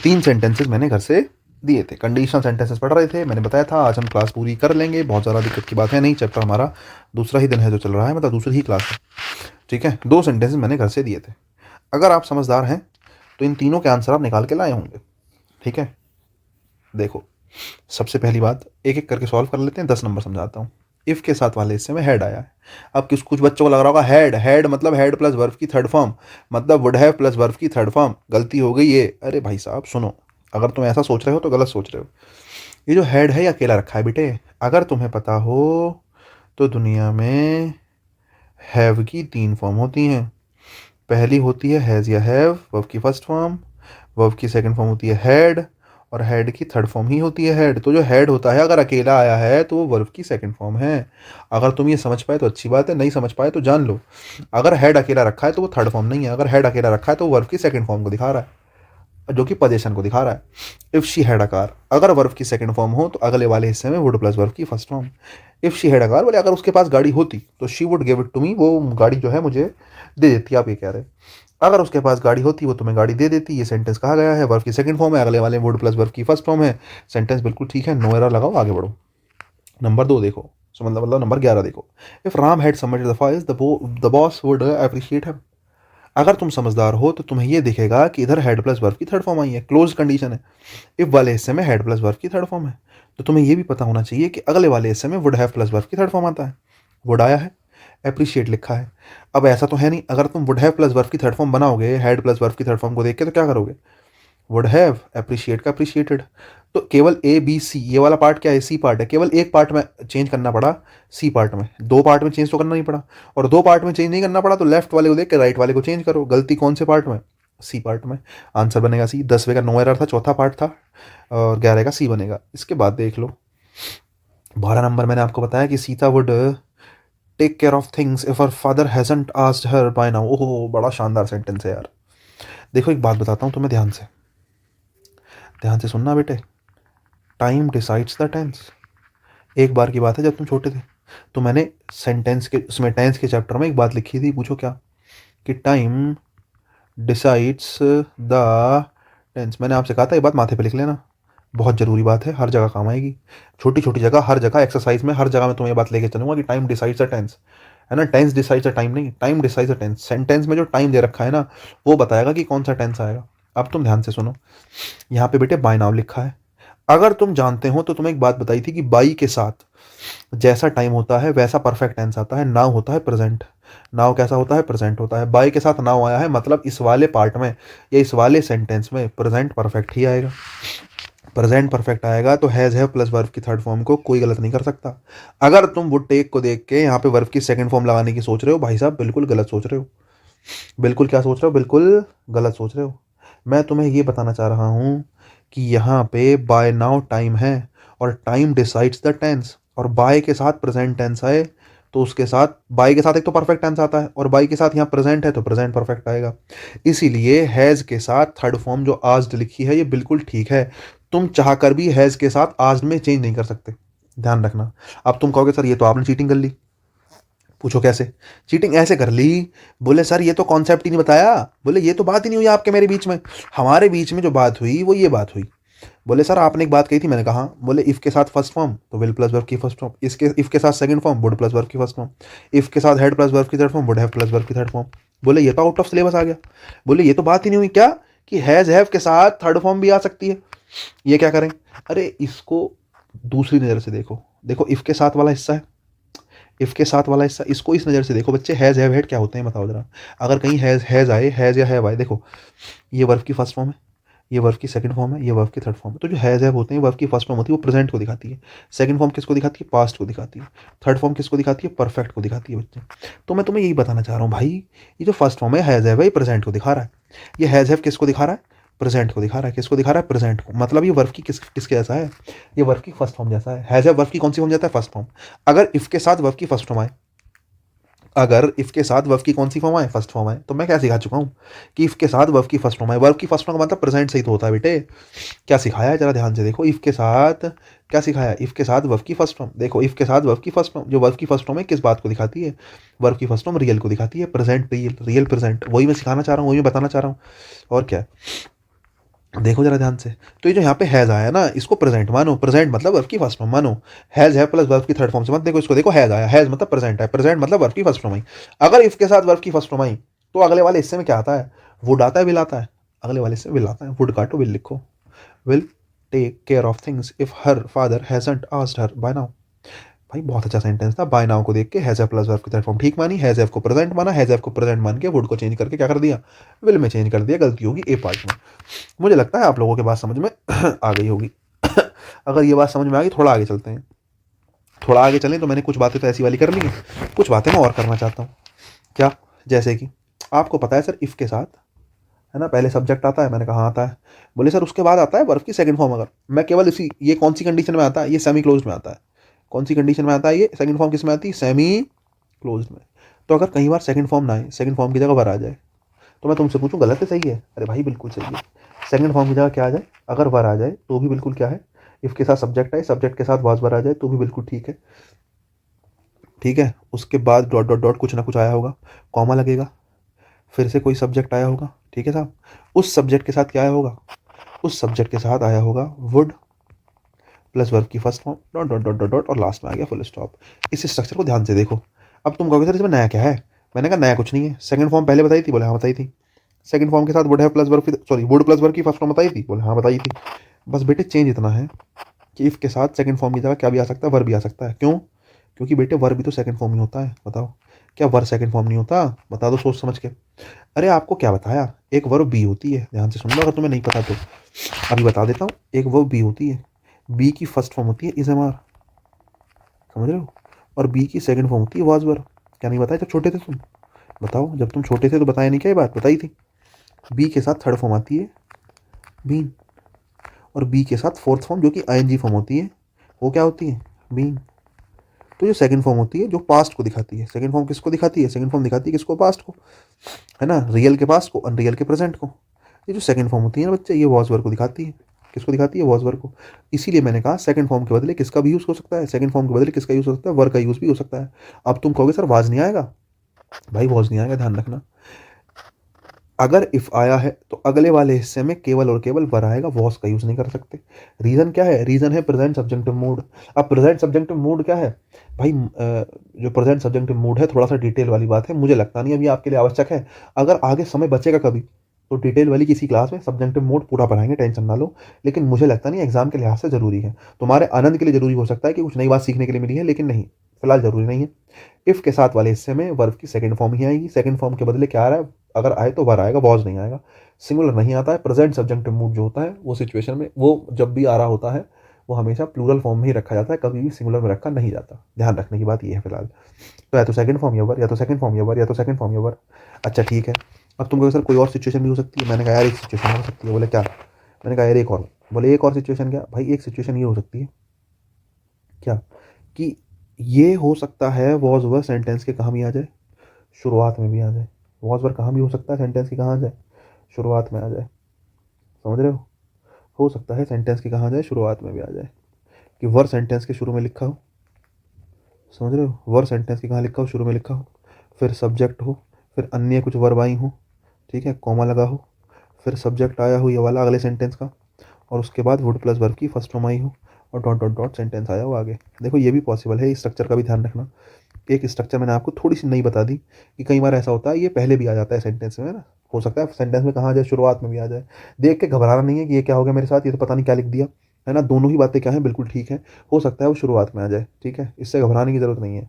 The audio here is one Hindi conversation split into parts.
3 सेंटेंसेस मैंने घर से दिए थे, कंडीशनल सेंटेंसेस पढ़ रहे थे। मैंने बताया था आज हम क्लास पूरी कर लेंगे, बहुत ज़्यादा दिक्कत की बात है नहीं, चैप्टर हमारा दूसरा ही दिन है जो चल रहा है, मतलब दूसरी ही क्लास है, ठीक है। 2 सेंटेंसेस मैंने घर से दिए थे। अगर आप समझदार हैं तो इन तीनों के आंसर आप निकाल के लाए होंगे, ठीक है। देखो, सबसे पहली बात, एक एक करके सॉल्व कर लेते हैं, 10 नंबर समझाता हूँ। इफ के साथ वाले हिस्से में हेड आया है। अब कुछ बच्चों को लग रहा होगा हेड हेड मतलब हेड प्लस वर्ब की थर्ड फॉर्म, मतलब वुड हैव प्लस वर्ब की थर्ड फॉर्म, गलती हो गई ये। अरे भाई साहब सुनो, अगर तुम ऐसा सोच रहे हो तो गलत सोच रहे हो। ये जो हेड है ये अकेला रखा है बेटे। अगर तुम्हें पता हो तो दुनिया में हैव की 3 फॉर्म होती हैं। पहली होती है हैज़ या हैव, वर्ब की फर्स्ट फॉर्म। वर्ब की सेकंड फॉर्म होती है हैड, और हेड की थर्ड फॉर्म ही होती है हेड। तो जो हेड होता है अगर अकेला आया है तो वो वर्ब की सेकंड फॉर्म है। अगर तुम ये समझ पाए तो अच्छी बात है, नहीं समझ पाए तो जान लो, अगर हेड अकेला रखा है तो वो थर्ड फॉर्म नहीं है। अगर हेड अकेला रखा है तो वो वर्ब की सेकंड फॉर्म को दिखा रहा है, जो कि पोजीशन को दिखा रहा है। If she had a car, अगर वर्ब की सेकंड फॉर्म हो तो अगले वाले हिस्से में वुड प्लस वर्ब की first form. If she had a car बोले अगर उसके पास गाड़ी होती तो she would give it to me, वो गाड़ी जो है मुझे दे देती, आप ये कह रहे हैं। अगर उसके पास गाड़ी होती वो तुम्हें गाड़ी दे देती, ये सेंटेंस कहा गया है, वर्ब की सेकंड फॉर्म है, अगले वाले वुड प्लस वर्ब की फर्स्ट फॉर्म है। सेंटेंस बिल्कुल ठीक है, नो एरर लगाओ, आगे बढ़ो। नंबर 2 देखो, मतलब नंबर 11 देखो। If Ram had submitted the files the boss would appreciate him. अगर तुम समझदार हो तो तुम्हें ये दिखेगा कि इधर हेड प्लस वर्ब की थर्ड फॉर्म आई है, क्लोज कंडीशन है। इफ वाले हिस्से में हेड प्लस वर्ब की थर्ड फॉर्म है, तो तुम्हें ये भी पता होना चाहिए कि अगले वाले हिस्से में वुड हैव प्लस वर्ब की थर्ड फॉर्म आता है। वुड आया है, अप्रिशिएट लिखा है। अब ऐसा तो है नहीं, अगर तुम वुड हैव प्लस वर्ब की थर्ड फॉर्म बनाओगे हेड प्लस वर्ब की थर्ड फॉर्म को देख के तो क्या करोगे? वुड हैव अप्रिशिएट का अप्रिशिएटेड। तो केवल ए बी सी ये वाला पार्ट क्या है, सी पार्ट है, केवल एक पार्ट में चेंज करना पड़ा, सी पार्ट में। 2 पार्ट में चेंज तो करना नहीं पड़ा, और 2 पार्ट में चेंज नहीं करना पड़ा तो लेफ्ट वाले को देख के राइट वाले को चेंज करो। गलती कौन से पार्ट में? सी पार्ट में। आंसर बनेगा सी। 10वें का 9 एरर था, चौथा पार्ट था, और 11 का सी बनेगा। इसके बाद देख लो 12 नंबर, मैंने आपको बताया कि Sita would take care of things if her father hasn't asked her by now. ओहो, बड़ा शानदार सेंटेंस है यार। देखो एक बात बताता हूँ तुम्हें, ध्यान से सुनना बेटे। Time decides the tense. एक बार की बात है, जब तुम छोटे थे तो मैंने सेंटेंस के उसमें टेंस के चैप्टर में एक बात लिखी थी, पूछो क्या? कि टाइम डिसाइड्स द टेंस। मैंने आपसे कहा था ये बात माथे पे लिख लेना, बहुत ज़रूरी बात है, हर जगह काम आएगी। छोटी छोटी जगह, हर जगह एक्सरसाइज में, हर जगह में तुम्हें ये बात लेके चलूंगा कि टाइम डिसाइड्स द टेंस, है ना। टेंस डिसाइड्स द टाइम नहीं, time decides the tense. Sentence में जो टाइम दे रखा है ना, वो बताएगा कि कौन सा टेंस आएगा। अब तुम ध्यान से सुनो, यहाँ पे बेटे बाय नाउ लिखा है। अगर तुम जानते हो तो तुम्हें एक बात बताई थी कि बाई के साथ जैसा टाइम होता है वैसा परफेक्ट टेंस आता है। नाउ होता है प्रेजेंट, नाउ कैसा होता है? प्रेजेंट होता है। बाई के साथ नाउ आया है, मतलब इस वाले पार्ट में या इस वाले सेंटेंस में प्रेजेंट परफेक्ट ही आएगा। प्रेजेंट परफेक्ट आएगा तो हैज़ हैव प्लस वर्ब की थर्ड फॉर्म को कोई गलत नहीं कर सकता। अगर तुम वुड टेक को देख के यहाँ पे वर्ब की सेकंड फॉर्म लगाने की सोच रहे हो, भाई साहब बिल्कुल गलत सोच रहे हो। बिल्कुल क्या सोच रहे हो? बिल्कुल गलत सोच रहे हो। मैं तुम्हें ये बताना चाह रहा हूँ कि यहाँ पे बाय नाउ टाइम है, और टाइम डिसाइड्स द टेंस, और बाय के साथ प्रेजेंट टेंस आए तो उसके साथ बाय के साथ एक तो परफेक्ट टेंस आता है, और बाय के साथ यहाँ प्रेजेंट है तो प्रेजेंट परफेक्ट आएगा। इसीलिए हैज़ के साथ थर्ड फॉर्म जो आज्ड लिखी है ये बिल्कुल ठीक है। तुम चाहकर भी हैज़ के साथ आज्ड में चेंज नहीं कर सकते, ध्यान रखना। अब तुम कहोगे सर ये तो आपने चीटिंग कर ली। पूछो कैसे? चीटिंग ऐसे कर ली, बोले सर ये तो कॉन्सेप्ट ही नहीं बताया, बोले ये तो बात ही नहीं हुई आपके मेरे बीच में, हमारे बीच में जो बात हुई वो ये बात हुई। बोले सर आपने एक बात कही थी, मैंने कहा। बोले इफ के साथ फर्स्ट फॉर्म तो विल प्लस वर्ब की फर्स्ट फॉर्म, इसके इफ के साथ second form would plus verb की फर्स्ट फॉर्म, इफ के साथ हेड प्लस वर्ब की third form would have plus verb की थर्ड फॉर्म। बोले ये तो आउट ऑफ सिलेबस आ गया। बोले ये तो बात ही नहीं हुई क्या कि हैज हैव के साथ थर्ड फॉर्म भी आ सकती है। ये क्या करें? अरे इसको दूसरी नज़र से देखो, देखो इफ के साथ वाला हिस्सा है, इफ के साथ वाला हिस्सा, इसको इस नज़र से देखो बच्चे। हैज़ हैव हेड क्या होते हैं बताओ जरा। अगर कहीं हैज़ आए, हैज़ या हैव आए, देखो ये वर्ब की फर्स्ट फॉर्म है, ये वर्ब की सेकंड फॉर्म है, ये वर्ब की थर्ड फॉर्म है। तो जो हैज़ हैव होते हैं वर्ब की फर्स्ट फॉर्म होती है वो प्रेजेंट को दिखाती है, सेकंड फॉर्म किसको दिखाती है? पास्ट को दिखाती है, थर्ड फॉर्म किसको दिखाती है? परफेक्ट को दिखाती है बच्चे। तो मैं तुम्हें यही बताना चाह रहा हूँ भाई, ये जो फर्स्ट फॉर्म है हैज़ हैव है, ये प्रेजेंट को दिखा रहा है। ये हैज़ हैव किसको दिखा रहा है? प्रेजेंट को दिखा रहा है। किसको दिखा रहा है? प्रेजेंट को। मतलब ये वर्ब की किसके जैसा है? ये वर्ब की फर्स्ट फॉर्म जैसा है। हैज़ हैव वर्ब की कौन सी फॉर्म जाता है? First form. अगर इफ के साथ वर्ब की फर्स्ट फॉर्म आए, अगर इफ के साथ वर्ब की कौन सी फॉर्म आए? फर्स्ट फॉर्म आए, तो मैं क्या सिखा चुका हूँ कि इफ के साथ वर्ब की फर्स्ट फॉर्म आए। वर्ब की फर्स्ट फॉर्म का मतलब प्रेजेंट से ही तो होता है बेटे। क्या सिखाया है जरा ध्यान से देखो, इफ के साथ क्या सिखाया है? इफ के साथ वर्ब की फर्स्ट फॉर्म। देखो इफ के साथ वर्ब की फर्स्ट फॉर्म, जो वर्ब की फर्स्ट फॉर्म है किस बात को दिखाती है? वर्ब की फर्स्ट फॉर्म रियल को दिखाती है, प्रेजेंट रियल, रियल प्रेजेंट। वही मैं सिखाना चाह रहा हूँ, वही मैं बताना चाह रहा हूँ, और क्या है। देखो जरा ध्यान से, तो ये जो यहाँ पे हैज आया ना, इसको प्रेजेंट मानो, प्रेजेंट मतलब वर्ब की फर्स्ट फॉर्म मानो, हैज है प्लस वर्ब की थर्ड फॉर्म से मत देखो इसको, देखो हैज आया, हैज मतलब प्रेजेंट है, प्रेजेंट मतलब वर्ब की फर्स्ट फॉर्म आई। अगर इफ के साथ वर्ब की फर्स्ट फॉर्म आई तो अगले वाले हिस्से में क्या आता है, वुड आता है, विल आता है, अगले वाले हिस्से में विल आता है, वुड काटो विल लिखो, will take care of things if her father hasn't asked her by now. भाई बहुत अच्छा सेंटेंस था, बाय नाउ को देख के हैज प्लस वर्ब की थर्ड फॉर्म ठीक मानी, हैज को प्रेजेंट माना, हैज को प्रेजेंट मान के वुड को चेंज करके क्या कर दिया, विल में चेंज कर दिया, गलती होगी ए पार्ट में। मुझे लगता है आप लोगों के बात समझ में आ गई होगी। अगर ये बात समझ में आ गई, थोड़ा आगे चलते हैं, थोड़ा आगे चलें तो मैंने कुछ बातें तो ऐसी वाली कर ली है, कुछ बातें मैं और करना चाहता हूँ। क्या, जैसे कि आपको पता है सर इफ के साथ है ना पहले सब्जेक्ट आता है, मैंने कहा हाँ आता है, बोले सर उसके बाद आता है वर्ब की सेकंड फॉर्म। अगर मैं केवल इसी, ये कौन सी कंडीशन में आता है, ये सेमी क्लोज में आता है, कौन सी कंडीशन में आता है ये सेकंड फॉर्म, किस में आती है, सेमी क्लोज में। तो अगर कई बार सेकंड फॉर्म ना आए, सेकंड फॉर्म की जगह वर आ जाए, तो मैं तुमसे पूछूं गलत है सही है, अरे भाई बिल्कुल सही है, सेकंड फॉर्म की जगह क्या आ जाए, अगर वर आ जाए तो भी बिल्कुल क्या है, इफ के साथ सब्जेक्ट आए, सब्जेक्ट के साथ वाज वर आ जाए तो भी बिल्कुल ठीक है, ठीक है। उसके बाद डॉट डॉट डॉट कुछ ना कुछ आया होगा, कॉमा लगेगा, फिर से कोई सब्जेक्ट आया होगा, ठीक है साहब, उस सब्जेक्ट के साथ क्या आया होगा, उस सब्जेक्ट के साथ आया होगा वुड प्लस वर्ब की first form dot dot dot dot dot और लास्ट में आ गया फुल स्टॉप। इस स्ट्रक्चर को ध्यान से देखो। अब तुम कहोगे सर इसमें नया क्या है, मैंने कहा नया कुछ नहीं है, सेकंड फॉर्म पहले बताई थी, बोले हाँ बताई थी, सेकंड फॉर्म के साथ वुड है plus verb, sorry would plus verb की फर्स्ट फॉर्म बताई थी, बोले हाँ बताई थी। बस बेटे चेंज इतना है कि इफ के साथ सेकंड फॉर्म की जगह क्या भी आ सकता है, वर्ब भी आ सकता है। क्यों, क्योंकि बेटे वर्ब भी तो सेकंड फॉर्म ही होता है, बताओ क्या वर्ब सेकंड फॉर्म नहीं होता, बता दो सोच समझ के। अरे आपको क्या बताया, एक वर्ब बी होती है, ध्यान से सुन लो अगर तुम्हें नहीं पता तो, अभी बता देता हूँ, एक वर्ब बी होती है, बी की फर्स्ट फॉर्म होती है इज एम आर, समझ रहे हो, और बी की सेकंड फॉर्म होती है वाज वर। क्या नहीं बताया जब छोटे थे तुम, बताओ जब तुम छोटे थे तो बताया नहीं, क्या ये बात बताई थी। बी के साथ थर्ड फॉर्म आती है बीन, और बी के साथ फोर्थ फॉर्म जो कि आईएनजी फॉर्म होती है वो क्या होती है, बीन। तो जो सेकंड फॉर्म होती है जो पास्ट को दिखाती है, सेकंड फॉर्म किसको दिखाती है, सेकंड फॉर्म दिखाती है किसको, पास्ट को, है ना, रियल के पास्ट को, अनरियल के प्रेजेंट को। ये जो सेकंड फॉर्म होती है ना बच्चे, ये वॉज वर्ब को दिखाती है, किसको दिखाती है, वॉज वर्ब को। इसीलिए मैंने कहा सेकंड फॉर्म के बदले किसका भी यूज हो सकता है, सेकंड फॉर्म के बदले किसका यूज हो सकता है, वर्ब का यूज भी हो सकता है। अब तुम कहोगे सर वाज नहीं आएगा, भाई वॉज नहीं आएगा, ध्यान रखना। अगर इफ आया है तो अगले वाले हिस्से में केवल और केवल वर आएगा, वॉज का यूज नहीं कर सकते। रीजन क्या है, रीजन है प्रेजेंट सब्जेक्टिव मूड। अब प्रेजेंट सब्जेक्टिव मूड क्या है भाई, जो प्रेजेंट सब्जेक्टिव मूड है थोड़ा सा डिटेल वाली बात है, मुझे लगता नहीं अभी आपके लिए आवश्यक है। अगर आगे समय बचेगा कभी तो डिटेल वाली किसी क्लास में सब्जेक्टिव मूड पूरा पढ़ाएंगे, टेंशन ना लो। लेकिन मुझे लगता नहीं एग्जाम के लिहाज से जरूरी है, तुम्हारे आनंद के लिए जरूरी हो सकता है कि कुछ नई बात सीखने के लिए मिली है, लेकिन नहीं, फिलहाल जरूरी नहीं है। इफ के साथ वाले हिस्से में वर्ब की सेकंड फॉर्म ही आएगी, सेकंड फॉर्म के बदले क्या आ रहा है, अगर आए तो वर आएगा, वॉज नहीं आएगा। सिंगुलर नहीं आता है, प्रेजेंट सब्जेक्टिव मूड जो होता है वो सिचुएशन में, वो जब भी आ रहा होता है वो हमेशा प्लूरल फॉर्म में ही रखा जाता है, कभी भी सिंगुलर में रखा नहीं जाता, ध्यान रखने की बात ये है फिलहाल। तो या तो सेकंड फॉर्म या वर, या तो सेकंड फॉर्म या वर, या तो सेकंड फॉर्म या वर। अच्छा ठीक है। अब तुम कहो सर कोई और सिचुएशन भी हो सकती है, मैंने कहा यार एक सिचुएशन हो सकती है, बोले क्या, मैंने कहा यार एक और, बोले एक और सिचुएशन क्या, भाई एक सिचुएशन ये हो सकती है क्या, कि ये हो सकता है वॉज वर सेंटेंस के कहाँ भी आ जाए, शुरुआत में भी आ जाए। वॉज वर कहाँ भी हो सकता है सेंटेंस के कहाँ आ जाए, शुरुआत में आ जाए, समझ रहे हो सकता है सेंटेंस के कहाँ आ जाए, शुरुआत में भी आ जाए, कि वर सेंटेंस के शुरू में लिखा हो, समझ रहे हो, वर सेंटेंस के कहाँ लिखा हो, शुरू में लिखा हो, फिर सब्जेक्ट हो, फिर अन्य कुछ वर्ब आई हो, ठीक है, कॉमा लगा हो, फिर सब्जेक्ट आया हो ये वाला अगले सेंटेंस का, और उसके बाद वुड प्लस वर्ब की फर्स्ट फॉर्म आई हो, और डॉट डॉट डॉट सेंटेंस आया हो आगे। देखो ये भी पॉसिबल है, इस स्ट्रक्चर का भी ध्यान रखना। एक स्ट्रक्चर मैंने आपको थोड़ी सी नई बता दी कि कई बार ऐसा होता है ये पहले भी आ जाता है सेंटेंस में, है ना, हो सकता है सेंटेंस में कहाँ आ जाए, शुरुआत में भी आ जाए। देख के घबराना नहीं है कि ये क्या हो गया मेरे साथ, ये तो पता नहीं क्या लिख दिया, है ना, दोनों ही बातें क्या है बिल्कुल ठीक है, हो सकता है वो शुरुआत में आ जाए, ठीक है, इससे घबराने की जरूरत नहीं है।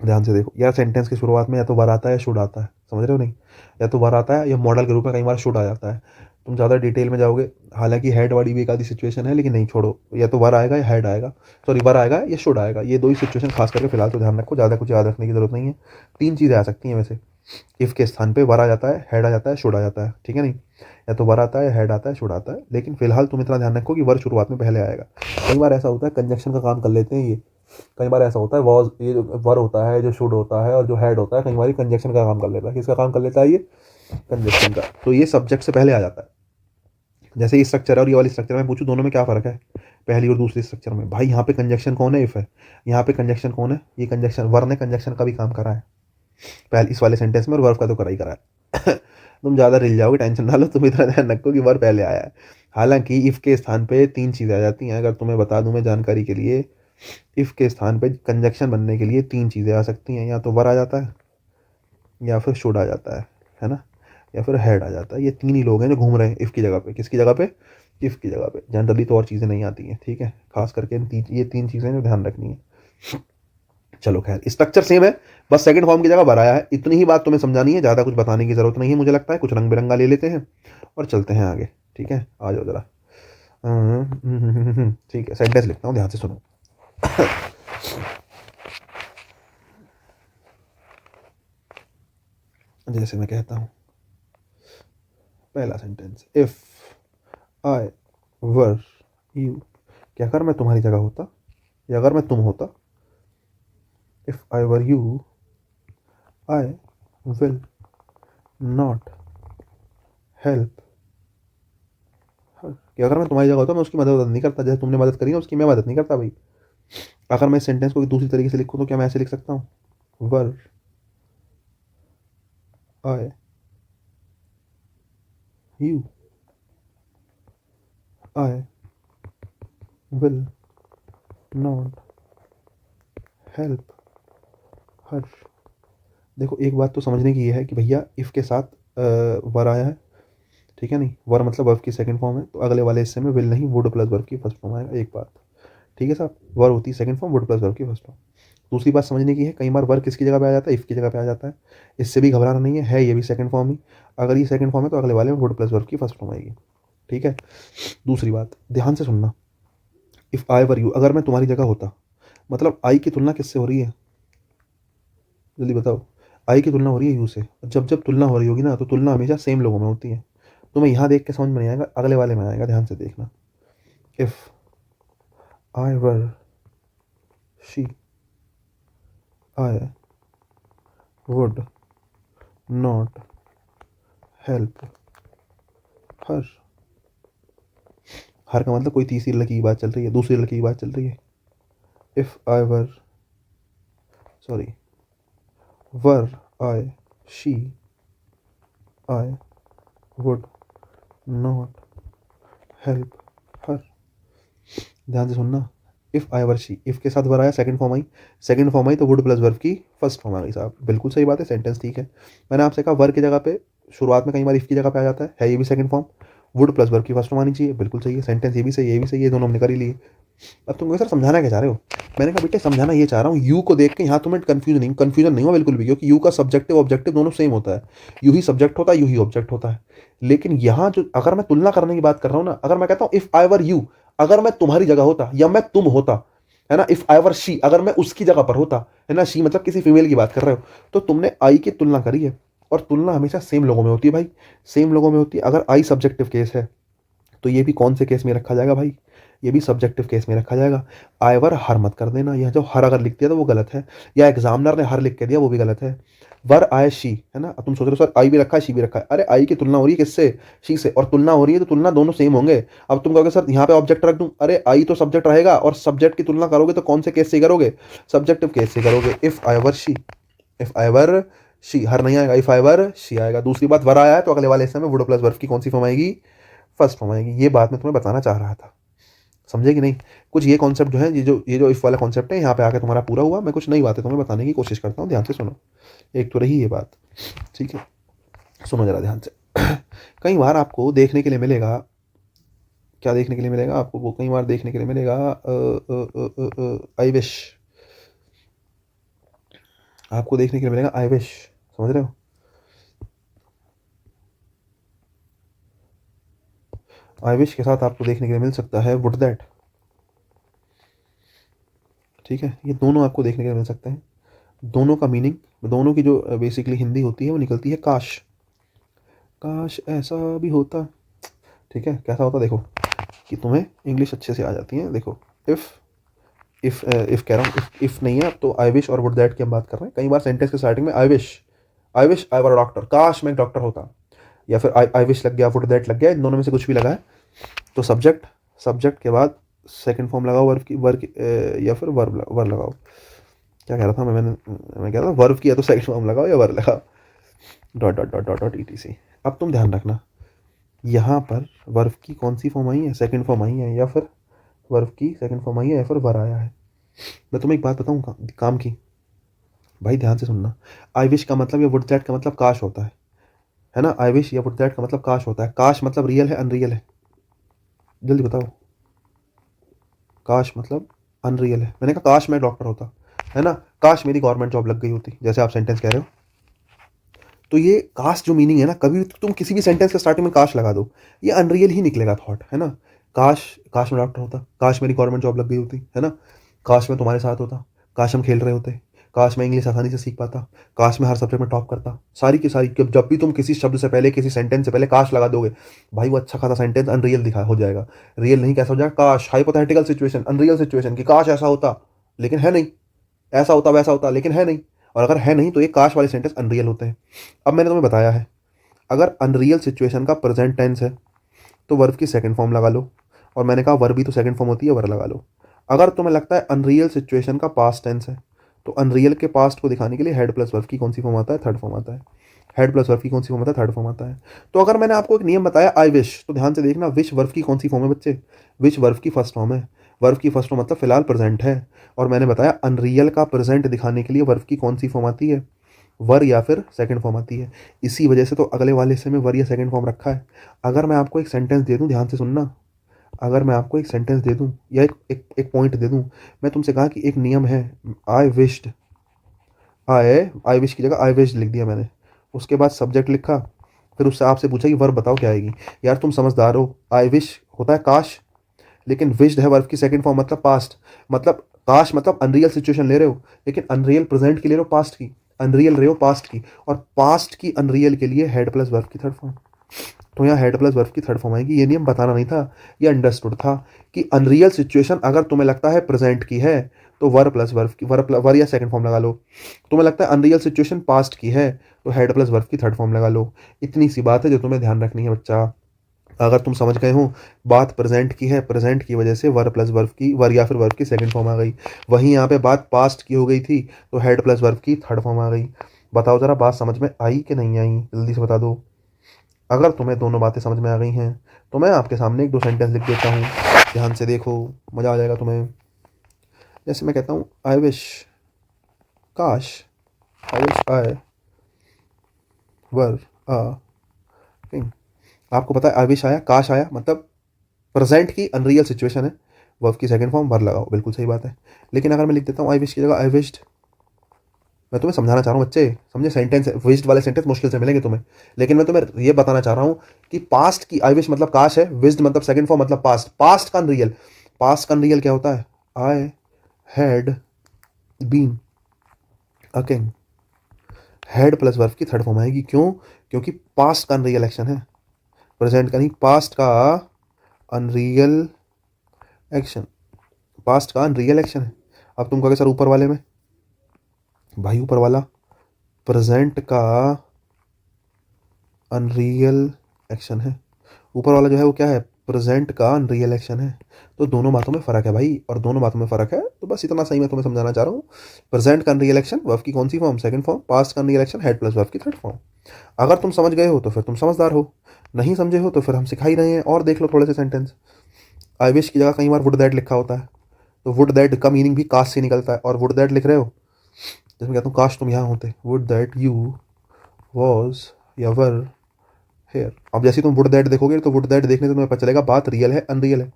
ध्यान से देखो यार, सेंटेंस की शुरुआत में या तो वर आता है या शुड आता है, समझ रहे हो नहीं, या तो वर आता है या मॉडल के रूप में कई बार शुड आ जाता है। तुम ज़्यादा डिटेल में जाओगे, हालांकि हेड वाली भी एक आधी सिचुएशन है, लेकिन नहीं छोड़ो, या तो वर आएगा या हेड आएगा, सॉरी वर आएगा या शुड आएगा, ये दो ही सिचुएशन खास करके फिलहाल तो ध्यान रखो, ज़्यादा कुछ याद रखने की जरूरत नहीं है। तीन चीज़ें आ सकती हैं वैसे, इफ़ के स्थान पे वर आ जाता है, हेड आ जाता है, शुड आ जाता है, ठीक है नहीं, या तो वर आता है, हेड आता है, शुड आता है, लेकिन फिलहाल तुम इतना ध्यान रखो कि वर शुरुआत में पहले आएगा। कई बार ऐसा होता है कंजक्शन का काम कर लेते हैं ये, कई बार ऐसा होता है वॉज, ये जो वर होता है, जो शुड होता है और जो हेड होता है, कई बार कंजक्शन का काम कर लेता है, किसका काम कर लेता है ये, कंजक्शन का, तो ये सब्जेक्ट से पहले आ जाता है। जैसे ये स्ट्रक्चर है और ये वाली स्ट्रक्चर में पूछूं दोनों में क्या फ़र्क है, पहली और दूसरी स्ट्रक्चर में, भाई यहाँ पे कंजक्शन कौन है, इफ है, यहाँ पे कंजक्शन कौन है, ये कंजक्शन, वर ने कंजक्शन का भी काम करा है पहले इस वाले सेंटेंस में, और वर्ब का तो करा ही करा है। तुम ज़्यादा रिल जाओगे, टेंशन ना लो, तुम इतना ध्यान रखो कि वर्ब पहले आया है। हालांकि इफ़ के स्थान पे 3 चीज़ें आ जाती हैं, अगर तुम्हें बता दूं मैं जानकारी के लिए, इफ़ के स्थान पे कंजक्शन बनने के लिए 3 चीज़ें आ सकती हैं, या तो वर आ जाता है, या फिर शुड आ जाता है ना, या फिर हैड आ जाता है। ये 3 ही लोग हैं जो घूम रहे हैं इफ़ की जगह पे। किसकी जगह पे? इफ़ की जगह पे। जनरली तो और चीज़ें नहीं आती हैं, ठीक है, खास करके ये 3 चीज़ें जो ध्यान रखनी है। चलो खैर, स्ट्रक्चर सेम है, बस सेकंड फॉर्म की जगह वर आया है। इतनी ही बात तुम्हें समझानी है, ज़्यादा कुछ बताने की ज़रूरत नहीं है मुझे लगता है। कुछ रंग बिरंगा ले लेते हैं और चलते हैं आगे, ठीक है, आ जाओ ज़रा। ठीक है, सेंटेंस लिखता हूँ, ध्यान से सुनो। जैसे मैं कहता हूँ, पहला sentence, if I were you, कि अगर मैं तुम्हारी जगह होता या अगर मैं तुम होता, if I were you I will not help हर, कि अगर मैं तुम्हारी जगह होता मैं उसकी मदद नहीं करता, जैसे तुमने मदद करी है उसकी मैं मदद नहीं करता भाई। अगर मैं इस सेंटेंस को दूसरी तरीके से लिखूँ तो क्या मैं ऐसे लिख सकता हूँ, were I you I will not help her. देखो एक बात तो समझने की ये है कि भैया इफ़ के साथ वर आया है, ठीक है, नहीं वर मतलब वर्ब की सेकंड फॉर्म है, तो अगले वाले हिस्से में विल नहीं, वुड प्लस वर्ब की फर्स्ट फॉर्म आएगा। एक बात, ठीक है साहब, वर होती है second form, would plus verb की फर्स्ट फॉर्म। दूसरी बात समझने की है, कई बार वर्ब किसकी जगह पे आ जाता है, इफ़ की जगह पे आ जाता है। इससे भी घबराना नहीं है ये भी सेकंड फॉर्म ही। अगर ये सेकंड फॉर्म है तो अगले वाले में वुड प्लस वर्ब की फर्स्ट फॉर्म आएगी, ठीक है। दूसरी बात ध्यान से सुनना, इफ़ आई वर यू, अगर मैं तुम्हारी जगह होता, मतलब आई की तुलना किससे हो रही है, जल्दी बताओ। आई की तुलना हो रही है यू से। जब जब तुलना हो रही होगी ना, तो तुलना हमेशा सेम लोगों में होती है। तुम्हें यहाँ देख के समझ में नहीं आएगा, अगले वाले में आएगा, ध्यान से देखना। If I were she I would not help her. Her का मतलब कोई तीसरी लड़की की बात चल रही है, दूसरी लड़की की बात चल रही है। If I were, sorry, were I she I would not help हर। ध्यान से सुनना, if I were she, if के साथ वर आया, second form I, second form I तो वुड प्लस वर्ब की फर्स्ट फॉर्म आ गई साहब। बिल्कुल सही बात है, सेंटेंस ठीक है। मैंने आपसे कहा वर की जगह पे शुरुआत में कई बार इफ़ की जगह पे आ जाता है ये भी second form, would plus verb की फर्स्ट फॉर्म आनी चाहिए, बिल्कुल सही है। सेंटेंस ये भी सही है, ये भी सही है, दोनों हमने कर ही लिए। अब तुम कहोगे सर समझाना क्या चाह रहे हो, मैंने कहा बेटे समझाना ये चाह रहा हूँ, यू को देख के यहाँ तुम्हें कन्फ्यूजन नहीं हो बिल्कुल भी, क्योंकि यू का सब्जेक्टिव ऑब्जेक्टिव दोनों सेम होता है। यू ही सब्जेक्ट होता है, यू ही ऑब्जेक्ट होता है। लेकिन यहाँ जो अगर मैं तुलना करने की बात कर रहा हूँ ना, अगर मैं कहता हूँ इफ आई वर यू, अगर मैं तुम्हारी जगह होता या मैं तुम होता, है ना, इफ आई वर शी, अगर मैं उसकी जगह पर होता, है ना, शी मतलब किसी फीमेल की बात कर रहे हो, तो तुमने आई की तुलना करी है, और तुलना हमेशा सेम लोगों में होती है भाई, सेम लोगों में होती है। अगर आई सब्जेक्टिव केस है तो ये भी कौन से केस में रखा जाएगा भाई, ये भी सब्जेक्टिव केस में रखा जाएगा। आयवर हर मत कर देना, यह जो हर अगर लिख दिया तो वो गलत है, या एग्जामिनर ने हर लिख के दिया वो भी गलत है। वर आए शी, है ना, अब तुम सोच रहे हो सर आई भी रखा है शी भी रखा है, अरे आई की तुलना हो रही है किससे, शी से, और तुलना हो रही है तो तुलना दोनों सेम होंगे। अब तुम कहोगे सर यहाँ पे ऑब्जेक्ट रख दूं, अरे आई तो सब्जेक्ट रहेगा, और सब्जेक्ट की तुलना करोगे तो कौन से केस से करोगे, सब्जेक्टिव केस से करोगे। If I were she, if I were she, her नहीं आएगा, इफ आई वर शी आएगा। दूसरी बात, वर आया है तो अगले वाले हिस्से में वुड प्लस वर्ब की कौन सी फॉर्म आएगी, फर्स्ट फॉर्म आएगी। ये बात मैं तुम्हें बताना चाह रहा था, समझे कि नहीं। कुछ ये कॉन्सेप्ट जो है, ये जो इफ वाला कॉन्सेप्ट है, यहाँ पे आके तुम्हारा पूरा हुआ। मैं कुछ नई बातें तुम्हें बताने की कोशिश करता हूँ, ध्यान से सुनो। एक तो रही ये बात, ठीक है, सुनो जरा ध्यान से। कई बार आपको देखने के लिए मिलेगा, क्या देखने के लिए मिलेगा आपको, वो कई बार देखने के लिए मिलेगा आई विश, आपको देखने के लिए मिलेगा आई विश, समझ रहे हो। आई विश के साथ आपको देखने के लिए मिल सकता है वुड दैट, ठीक है, ये दोनों आपको देखने के लिए मिल सकते हैं। दोनों का मीनिंग, दोनों की जो बेसिकली हिंदी होती है वो निकलती है काश, काश ऐसा भी होता, ठीक है, कैसा होता देखो, कि तुम्हें इंग्लिश अच्छे से आ जाती है। देखो इफ़, इफ़ कह रहा हूँ, इफ़ नहीं है अब तो आई विश और वुड दैट की हम बात कर रहे हैं। कई बार सेंटेंस के स्टार्टिंग में I wish I were doctor, काश मैं एक डॉक्टर होता, या फिर आई विश लग गया, वुड दैट लग गया, इन दोनों में से कुछ भी लगा है तो सब्जेक्ट, सब्जेक्ट के बाद सेकंड फॉर्म लगाओ वर्ब की, वर्ब या फिर वर्ब लगाओ। क्या कह रहा था मैं कह रहा था वर्ब किया तो सेकंड फॉर्म लगाओ या वर्ब लगाओ, dot dot dot dot dot E T C. अब तुम ध्यान रखना, यहाँ पर वर्ब की कौन सी फॉर्म आई है, सेकंड फॉर्म आई है, या फिर वर्ब की सेकंड फॉर्म आई है, या फिर वर आया है। मैं तुम्हें एक बात बताऊँ काम की, भाई ध्यान से सुनना। आई विश का मतलब या वुड दैट का मतलब काश होता है ना। आई विश या वुड दैट का मतलब काश होता है। काश मतलब रियल है अनरियल है, जल्दी बताओ। काश मतलब अनरियल है। मैंने कहा काश मैं डॉक्टर होता, है ना, काश मेरी गवर्नमेंट जॉब लग गई होती, जैसे आप सेंटेंस कह रहे हो। तो ये काश जो मीनिंग है ना, कभी तुम किसी भी सेंटेंस के स्टार्टिंग में काश लगा दो, ये अनरियल ही निकलेगा थॉट, है ना। काश, काश मैं डॉक्टर होता, काश मेरी गवर्नमेंट जॉब लग गई होती, है ना। काश मैं तुम्हारे साथ होता, काश हम खेल रहे होते, काश मैं इंग्लिश आसानी से सीख पाता, काश मैं हर सब्जेक्ट में टॉप करता। सारी की सारी, जब भी तुम किसी शब्द से पहले, किसी सेंटेंस से पहले काश लगा दोगे, भाई वो अच्छा खासा सेंटेंस अनरियल दिखा हो जाएगा। रियल नहीं, कैसा हो जाएगा, काश, हाइपोथेटिकल सिचुएशन, अनरियल सिचुएशन, कि काश ऐसा होता लेकिन है नहीं, ऐसा होता वैसा होता लेकिन है नहीं। और अगर है नहीं तो ये काश वाले सेंटेंस अनरियल होते हैं। अब मैंने तुम्हें बताया है, अगर अनरियल सिचुएशन का प्रेजेंट टेंस है तो वर्ब की सेकंड फॉर्म लगा लो, और मैंने कहा वर्ब भी तो सेकंड फॉर्म होती है, वर लगा लो। अगर तुम्हें लगता है अनरियल सिचुएशन का पास्ट टेंस है, तो अनरियल के पास्ट को दिखाने के लिए हेड प्लस वर्ब की कौन सी फॉर्म आता है, थर्ड फॉर्म आता है। हेड प्लस वर्ब की कौन सी फॉर्म आता है, थर्ड फॉर्म आता है। तो अगर मैंने आपको एक नियम बताया आई विश, तो ध्यान से देखना, विश वर्ब की कौन सी फॉर्म है बच्चे, विश वर्ब की फर्स्ट फॉर्म है। वर्ब की फर्स्ट फॉर्म मतलब फिलहाल प्रेजेंट है। और मैंने बताया अनरियल का प्रेजेंट दिखाने के लिए वर्ब की कौन सी फॉर्म आती है, वर या फिर सेकंड फॉर्म आती है। इसी वजह से तो अगले वाले हिस्से में वर या सेकंड फॉर्म रखा है। अगर मैं आपको एक सेंटेंस दे दूं, ध्यान से सुनना, अगर मैं आपको एक सेंटेंस दे दूं या एक पॉइंट दे दूं, मैं तुमसे कहा कि एक नियम है, आई विश्ड, आई विश की जगह आई विश्ड लिख दिया मैंने, उसके बाद सब्जेक्ट लिखा, फिर उससे आपसे पूछा कि वर्ब बताओ क्या आएगी। यार तुम समझदार हो, आई विश होता है काश, लेकिन विश्ड है वर्ब की सेकंड फॉर्म, मतलब पास्ट। मतलब काश मतलब अनरियल सिचुएशन ले रहे हो, लेकिन अनरियल प्रेजेंट की ले रहे हो, पास्ट की अनरियल रहे हो, पास्ट की, और पास्ट की अनरियल के लिए हेड प्लस वर्ब की थर्ड फॉर्म। तो यहाँ हेड प्लस वर्ब की थर्ड फॉर्म आएगी। ये नियम बताना नहीं था, ये अंडरस्टूड था कि अनरियल सिचुएशन अगर तुम्हें लगता है प्रेजेंट की है तो वर प्लस वर्ब की, वर या सेकंड फॉर्म लगा लो। तुम्हें लगता है अनरियल सिचुएशन पास्ट की है तो हेड प्लस वर्ब की थर्ड फॉर्म लगा लो। इतनी सी बात है जो तुम्हें ध्यान रखनी है बच्चा। अगर तुम समझ गए हो, बात प्रेजेंट की है, प्रेजेंट की वजह से वर प्लस वर्ब की, वर या फिर वर्ब की सेकंड फॉर्म आ गई। वहीं यहाँ पे बात पास्ट की हो गई थी तो हेड प्लस वर्ब की थर्ड फॉर्म आ गई। बताओ जरा बात समझ में आई कि नहीं आई, जल्दी से बता दो। अगर तुम्हें दोनों बातें समझ में आ गई हैं तो मैं आपके सामने एक दो सेंटेंस लिख देता हूँ, ध्यान से देखो, मज़ा आ जाएगा तुम्हें। जैसे मैं कहता हूँ आई विश, काश, I wish I were a king. आपको पता है आई विश आया, काश आया, मतलब प्रेजेंट की अनरियल सिचुएशन है, वर्ब की सेकंड फॉर्म वर लगाओ, बिल्कुल सही बात है। लेकिन अगर मैं लिख देता हूँ आई विश की जगह आई विश्ड, मैं तुम्हें समझाना चाह रहा हूँ बच्चे, समझे, सेंटेंस विश्ड वाले सेंटेंस मुश्किल से मिलेंगे तुम्हें, लेकिन मैं तुम्हें ये बताना चाह रहा हूँ कि पास्ट की आई विश मतलब काश है, विश्ड मतलब सेकंड फॉर्म मतलब पास्ट, पास्ट का अनरियल, पास्ट का अनरियल क्या होता है, I had been a king. Had plus verb की थर्ड फॉर्म आएगी, क्यों, क्योंकि पास्ट का अनरियल एक्शन है, प्रेजेंट का नहीं, पास्ट का अनरियल एक्शन, पास्ट का अनरियल एक्शन है। अब तुम कहोगे सर ऊपर वाले में, भाई ऊपर वाला प्रेजेंट का अनरियल एक्शन है, ऊपर वाला जो है वो क्या है, प्रेजेंट का अनरियल एक्शन है। तो दोनों बातों में फ़र्क है भाई, और दोनों बातों में फ़र्क है, तो बस इतना सही मैं तुम्हें समझाना चाह रहा हूँ। प्रेजेंट का अनरियल एक्शन वर्ब की कौन सी फॉर्म, सेकंड फॉर्म, पास्ट का unreal action head plus verb की थर्ड फॉर्म। अगर तुम समझ गए हो तो फिर तुम समझदार हो, नहीं समझे हो तो फिर हम सिखा ही रहे हैं। और देख लो थोड़े से सेंटेंस, आई विश की जगह कई बार वुड दैट लिखा होता है, तो वुड दैट का मीनिंग भी काश से निकलता है, और वुड दैट लिख रहे हो, जैसे मैं कहता हूँ काश तुम यहाँ होते, वुड दैट यू वॉज या वर हेयर। अब जैसे तुम वुड दैट देखोगे तो वुड दैट देखने से तुम्हें पता चलेगा बात रियल है अनरियल है,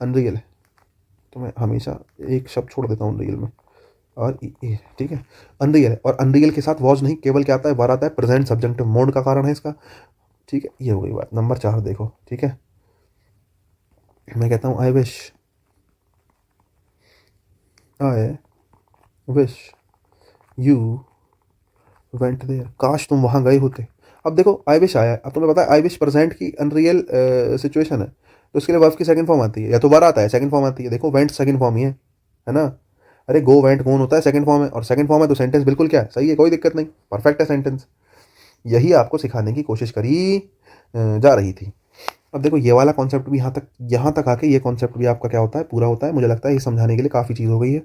अनरियल है। तो मैं हमेशा एक शब्द छोड़ देता हूँ अनरियल में, और ठीक है, अनरियल है, और अनरियल के साथ वॉज नहीं, केवल क्या आता है, वर आता है, प्रेजेंट सब्जेक्टिव मोड का कारण है इसका। ठीक है, ये हो गई बात। नंबर 4 देखो, ठीक है, मैं कहता हूँ I wish you went there, काश तुम वहाँ गए होते। अब देखो आई विश आया, अब तुम्हें पता है आई विश प्रेजेंट की अनरियल सिचुएशन है, तो उसके लिए वर्ब की सेकंड फॉर्म आती है, या तो वर आता है, सेकंड फॉर्म आती है। देखो वेंट सेकंड फॉर्म ही है ना। अरे गो वेंट गोन होता है, सेकंड फॉर्म है, और सेकंड फॉर्म है तो सेंटेंस बिल्कुल क्या है, सही है, कोई दिक्कत नहीं, परफेक्ट है सेंटेंस। यही आपको सिखाने की कोशिश करी जा रही थी। अब देखो ये वाला कॉन्सेप्ट भी यहाँ तक आके ये कॉन्सेप्ट भी आपका क्या होता है, पूरा होता है। मुझे लगता है ये समझाने के लिए काफ़ी चीज़ हो गई है।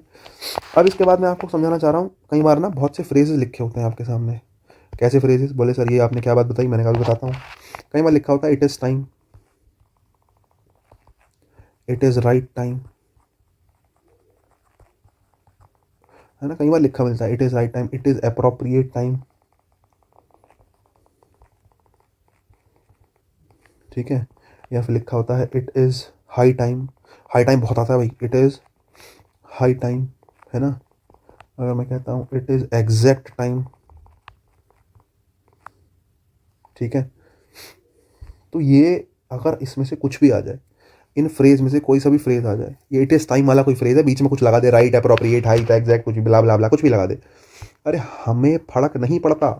अब इसके बाद मैं आपको समझाना चाह रहा हूँ, कई बार ना बहुत से फ्रेजेस लिखे होते हैं आपके सामने। कैसे फ्रेजेस, बोले सर ये आपने क्या बात बताई, मैंने कहा बताता हूँ। कई बार लिखा होता है it is time, it is right time, है ना, कई बार लिखा मिलता है it is right time, it is appropriate time, ठीक है। या फिर लिखा होता है it is high time, high time बहुत आता है भाई, इट इज़ हाई टाइम, है ना। अगर मैं कहता हूँ इट इज़ एग्जैक्ट टाइम, ठीक है। तो ये अगर इसमें से कुछ भी आ जाए, इन फ्रेज में से कोई सा भी फ्रेज आ जाए, ये इट इज़ टाइम वाला कोई फ्रेज है, बीच में कुछ लगा दे, राइट, अप्रोप्रिएट, हाई, एग्जैक्ट, कुछ भी ब्ला ब्ला ब्ला कुछ भी लगा दे, अरे हमें फर्क नहीं पड़ता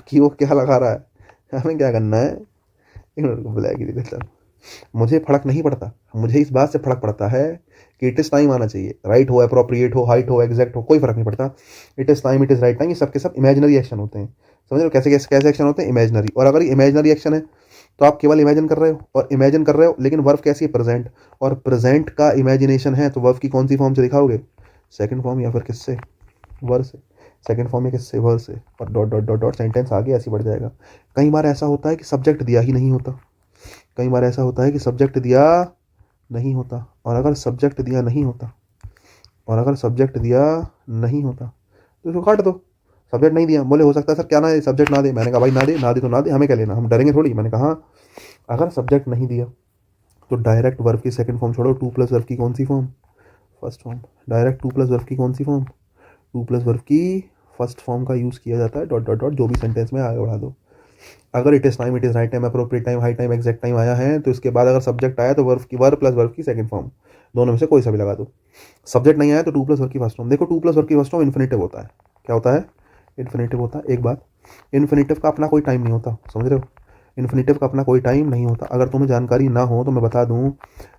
कि वो क्या लगा रहा है, हमें क्या करना है, एक मिनट को ब्लैक ही देता हूँ। मुझे फर्क नहीं पड़ता, मुझे इस बात से फर्क पड़ता है कि इट इज़ टाइम आना चाहिए, राइट हो, अप्रोप्रिएट हो, हाइट हो, एग्जैक्ट हो, कोई फर्क नहीं पड़ता। It is time, it is right time, ये सबके सब इमेजिनरी एक्शन होते हैं, समझ रहे हो, कैसे कैसे कैसे एक्शन होते हैं, इमेजिनरी। और अगर ये इमेजिनरी एक्शन है तो आप केवल इमेजिन कर रहे हो, और इमेजिन कर रहे हो, लेकिन वर्ब कैसी है, प्रेजेंट, और प्रेजेंट का इमेजिनेशन है, तो वर्ब की कौन सी फॉर्म से दिखाओगे, सेकंड फॉर्म, या फिर किससे, वर्ब से, सेकंड फॉर्म में किससे, वर्ब से, और dot dot dot dot sentence आगे ऐसे बढ़ जाएगा। कई बार ऐसा होता है कि सब्जेक्ट दिया ही नहीं होता, कई बार ऐसा होता है कि सब्जेक्ट दिया नहीं होता, और अगर सब्जेक्ट दिया नहीं होता, और अगर सब्जेक्ट दिया नहीं होता तो इसको काट दो। सब्जेक्ट नहीं दिया, बोले हो सकता है सर क्या ना सब्जेक्ट ना दे, मैंने कहा भाई ना दे, ना दे तो ना दे, हमें क्या लेना, हम डरेंगे थोड़ी। मैंने कहा अगर सब्जेक्ट नहीं दिया तो डायरेक्ट वर्ब की सेकंड फॉर्म छोड़ो, टू प्लस वर्ब की कौन सी फॉर्म, first form, direct to plus verb की कौन सी फॉर्म, टू प्लस वर्ब की फर्स्ट फॉर्म का यूज़ किया जाता है, डॉट डॉट डॉट जो भी सेंटेंस में आगे बढ़ा दो। अगर it is time, it is right time, appropriate time, high time, exact time आया है, तो इसके बाद अगर सब्जेक्ट आया तो वर्ब प्लस वर्ब की सेकंड फॉर्म, दोनों में से कोई सा भी लगा दो। सब्जेक्ट नहीं आया तो टू प्लस वर्ब की फर्स्ट फॉर्म। देखो टू प्लस वर्ब की फर्स्ट फॉर्म इन्फिनेटिव होता है, क्या होता है, इन्फिनेटिव होता है। एक बात, इन्फिनेटिव का अपना कोई टाइम नहीं होता, समझ रहे हो, इन्फिनेटिव का अपना कोई टाइम नहीं होता। अगर तुम्हें जानकारी ना हो तो मैं बता दूं,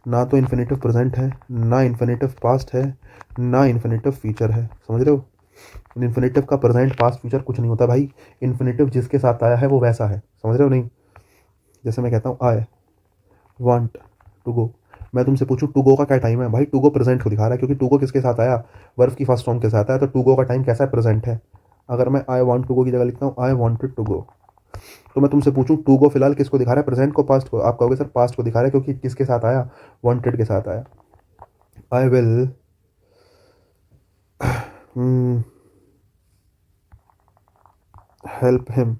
ना तो इन्फिनेटिव प्रेजेंट है, ना इन्फिनेटिव पास्ट है, ना इन्फिनेटिव फ्यूचर है, समझ रहे हो। इन्फिनेटिव का प्रेजेंट पास्ट फ्यूचर कुछ नहीं होता भाई, इन्फिनेटिव जिसके साथ आया है वो वैसा है, समझ रहे हो नहीं। जैसे मैं कहता हूँ आई वांट टू गो, मैं तुमसे पूछूं टू गो का क्या टाइम है, भाई टू गो प्रेजेंट को दिखा रहा है, क्योंकि टू गो किसके साथ आया, वर्ब की फर्स्ट फॉर्म के साथ आया, तो टू गो का टाइम कैसा है, प्रेजेंट है। अगर मैं आई वांट टू गो की जगह लिखता हूँ आई वांटेड टू गो, तो मैं तुमसे पूछूं टू गो फिलहाल किसको दिखा रहा है, प्रेजेंट को, पास्ट को, आप कहोगे सर पास्ट को दिखा रहा है, क्योंकि किसके साथ आया, वांटेड के साथ आया। I will help him,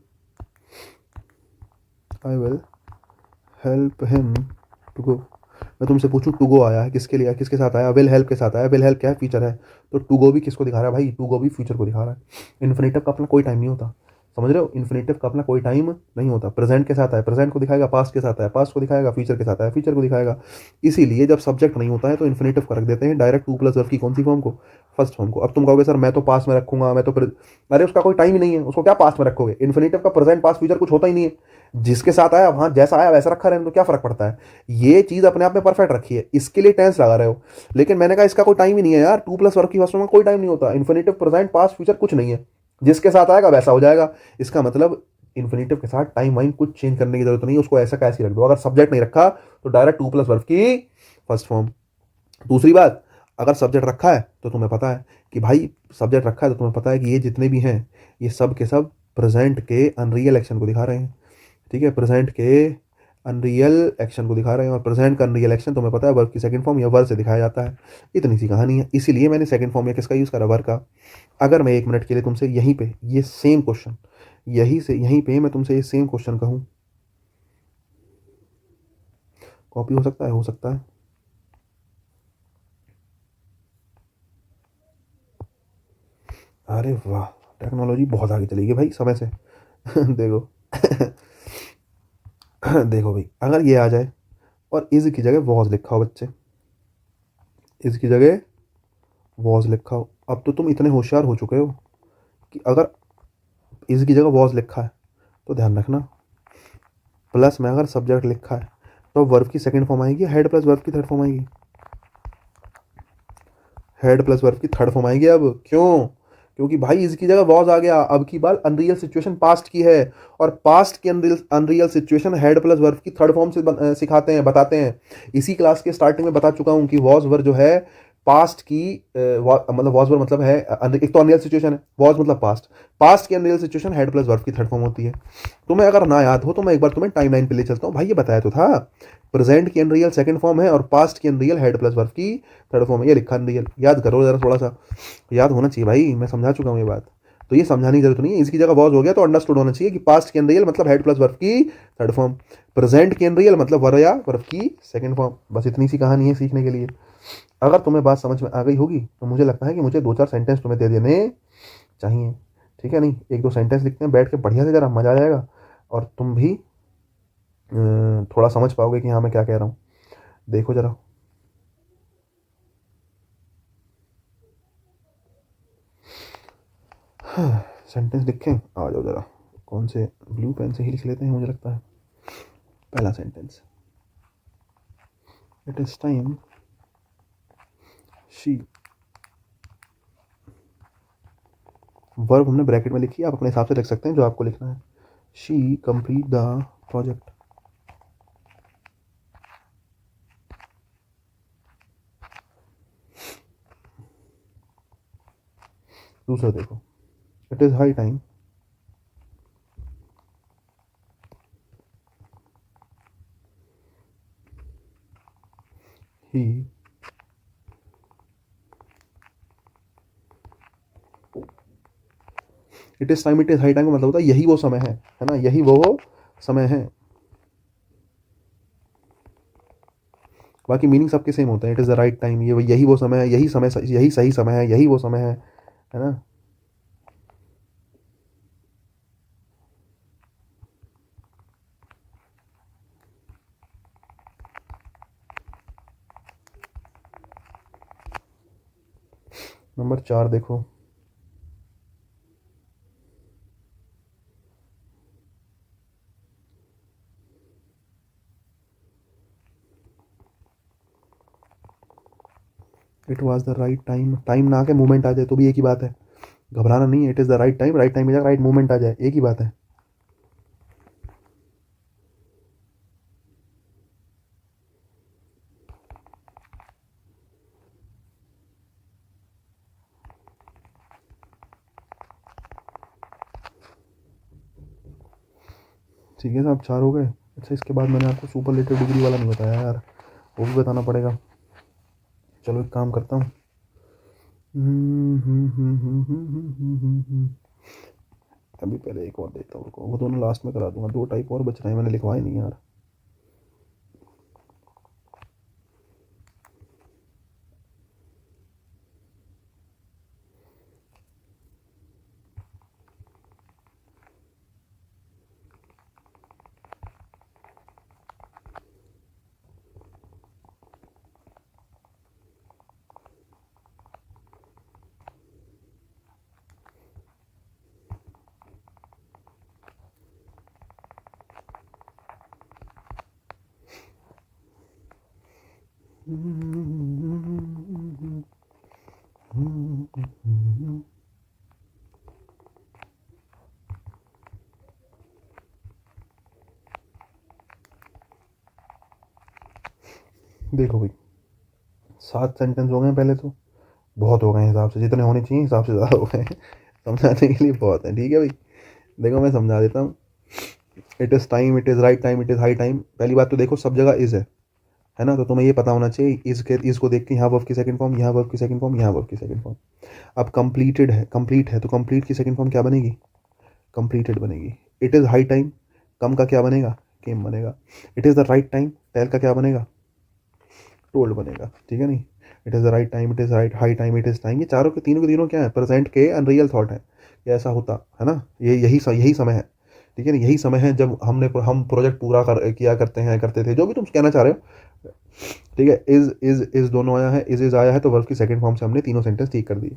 I will help him to go. मैं तुमसे पूछूं टू गो आया है किसके लिए, किसके साथ आया, विल हेल्प के साथ आया, विल हेल्प क्या है, फ्यूचर है, तो टू गो भी किसको दिखा रहा है भाई, टू गो भी फ्यूचर को दिखा रहा है। इन्फिनेटिव का अपना कोई टाइम नहीं होता, समझ रहे हो, इन्फिनेटिव का अपना कोई टाइम नहीं होता, प्रेजेंट के साथ आया प्रेजेंट को दिखाएगा, पास्ट के साथ आया पास्ट को दिखाएगा, फ्यूचर के साथ आया फ्यूचर को दिखाएगा। इसीलिए जब सब्जेक्ट नहीं होता है तो इन्फिनेटिव को रख देते हैं डायरेक्ट टू प्लस वर्ब की कौन सी फॉर्म को, फर्स्ट फॉर्म को। अब तुम कहोगे सर मैं तो पास्ट में रखूंगा, मैं तो अरे उसका कोई टाइम ही नहीं है, उसको क्या पास्ट में रखोगे, इन्फिनेटिव का प्रेजेंट पास्ट फ्यूचर कुछ होता ही नहीं है, जिसके साथ आया वहां जैसा आया वैसा रखा रहने तो क्या फर्क पड़ता है। ये चीज अपने आप में परफेक्ट रखी है, इसके लिए टेंस लगा रहे हो, लेकिन मैंने कहा इसका कोई टाइम ही नहीं है यार, टू प्लस वर्ब की फर्स्ट फॉर्म में कोई टाइम नहीं होता, इन्फिनेटिव प्रेजेंट पास्ट फ्यूचर कुछ नहीं है, जिसके साथ आएगा वैसा हो जाएगा। इसका मतलब इन्फिनेटिव के साथ टाइम वाइम कुछ चेंज करने की जरूरत नहीं है, उसको ऐसा कैसे रख दो। अगर सब्जेक्ट नहीं रखा तो डायरेक्ट टू प्लस वर्ब की फर्स्ट फॉर्म। दूसरी बात, अगर सब्जेक्ट रखा है तो तुम्हें पता है कि भाई सब्जेक्ट रखा है तो तुम्हें पता है कि ये जितने भी हैं ये सब के सब प्रेजेंट के अनरियल एक्शन को दिखा रहे हैं, ठीक है, प्रेजेंट के अनरियल एक्शन को दिखा रहे हैं, और प्रेजेंट का अनरियल एक्शन तुम्हें पता है वर्ब की सेकंड फॉर्म या वर्ब से दिखाया जाता है। इतनी सी कहानी है, इसीलिए मैंने सेकंड फॉर्म या किसका यूज़ करा, वर्ब का। अगर मैं एक मिनट के लिए तुमसे यहीं पे ये सेम क्वेश्चन, यहीं पे मैं तुमसे ये सेम क्वेश्चन कहूँ, कॉपी हो सकता है, हो सकता है। अरे वाह, टेक्नोलॉजी बहुत आगे चली गई भाई समय से देखो देखो भाई, अगर ये आ जाए और इज की जगह वॉज लिखा हो, बच्चे इज की जगह वॉज लिखा हो, अब तो तुम इतने होशियार हो चुके हो कि अगर इज की जगह वॉज लिखा है तो ध्यान रखना, प्लस में अगर सब्जेक्ट लिखा है तो वर्ब की सेकंड फॉर्म आएगी, हेड प्लस वर्ब की थर्ड फॉर्म आएगी, हेड प्लस वर्ब की थर्ड फॉर्म आएगी। अब क्यों, क्योंकि भाई इसकी जगह वॉज आ गया, अब की बार अनरियल सिचुएशन पास्ट की है, और पास्ट की unreal situation head plus verb की थर्ड फॉर्म से सिखाते हैं, बताते हैं। इसी क्लास के स्टार्टिंग में बता चुका हूं कि वॉज वर्ब जो है पास्ट की मतलब वॉज वर्ब मतलब है एक तो अनरियल सिचुएशन है, वॉज मतलब पास्ट, पास्ट की unreal situation head plus verb की थर्ड फॉर्म होती है। तुम्हें अगर ना याद हो तो मैं एक बार तुम्हें टाइम लाइन पे ले चलता हूँ भाई, ये बताया तो था। प्रेजेंट की अनरियल सेकंड फॉर्म है और पास्ट की अनरियल हेड प्लस वर्ब की थर्ड फॉर्म है, ये लिखा अनरियल, याद करो जरा, थोड़ा सा याद होना चाहिए भाई, मैं समझा चुका हूँ ये बात, तो ये समझाने की जरूरत नहीं है, इसकी जगह वॉज हो गया तो अंडरस्टूड होना चाहिए कि पास्ट की अनरियल मतलब हेड प्लस वर्ब की थर्ड फॉर्म, प्रेजेंट की अनरियल मतलब वर्ब या वर्ब की सेकंड फॉर्म। बस इतनी सी कहानी है सीखने के लिए। अगर तुम्हें बात समझ में आ गई होगी तो मुझे लगता है कि मुझे 2-4 सेंटेंस तुम्हें दे देने चाहिए, ठीक है, नहीं 1-2 सेंटेंस लिखते हैं बैठ के बढ़िया से, जरा मजा आ जाएगा और तुम भी थोड़ा समझ पाओगे कि हाँ मैं क्या कह रहा हूँ। देखो जरा, सेंटेंस लिखें, आ जाओ जरा, कौन से, ब्लू पेन से ही लिख लेते हैं मुझे लगता है। पहला sentence, it is time she, verb हमने ब्रैकेट में लिखी, आप अपने हिसाब से लिख सकते हैं जो आपको लिखना है। She complete the project. दूसरा देखो, it is high time he it is time, it is high time का मतलब होता है यही वो समय है ना, यही वो समय है। बाकी मीनिंग सबके सेम होता है, it is the right time, ये यही वो समय है, यही समय, यही सही समय है, यही वो समय है ना। नंबर 4 देखो, it was the right time, time ना आके मूवमेंट आ जाए तो भी एक ही बात है, घबराना नहीं है, it is the right time, right time में जाकर राइट मूवमेंट आ जाए, एक ही बात है। ठीक है साहब, 4 हो गए। अच्छा, इसके बाद मैंने आपको सुपरलेटिव डिग्री वाला नहीं बताया यार, वो भी बताना पड़ेगा। चलो एक काम करता हूँ, अभी पहले एक और देता हूँ, वो दोनों लास्ट में करा दूंगा, 2 टाइप और बच रहे हैं, मैंने लिखवाए नहीं यार। देखो भाई, 7 सेंटेंस हो गए पहले तो, बहुत हो गए हिसाब से, जितने होने चाहिए हिसाब से ज़्यादा हो गए समझाने के लिए बहुत है, ठीक है भाई। देखो मैं समझा देता हूँ, it is time, it is right time, it is high time. पहली बात तो देखो सब जगह इज़ है ना, तो तुम्हें ये पता होना चाहिए इज़ के, इज़ को देख के यहाँ वर्ब की सेकंड फॉर्म, यहाँ वर्ब की सेकंड फॉर्म, यहाँ वर्ब की सेकंड फॉर्म। अब कंप्लीटेड है, कंप्लीट है तो कंप्लीट की सेकंड फॉर्म क्या बनेगी, कंप्लीटेड बनेगी। It is high time, come का क्या बनेगा, केम बनेगा। It is the right time, tell का क्या बनेगा, टोल्ड बनेगा, ठीक है नहीं। It is the right time, it is right high time, it is time, ये चारों के तीनों के तीनों क्या है, प्रेजेंट के अनरियल थॉट है, ये ऐसा होता है ना, ये यही समय है, ठीक है ना, यही समय है जब हम प्रोजेक्ट पूरा किया करते हैं, करते थे, जो भी तुम कहना चाह रहे हो, ठीक है। इज दोनों आया है, इज आया है तो वर्ब की सेकंड फॉर्म से हमने तीनों सेंटेंस ठीक कर दिए।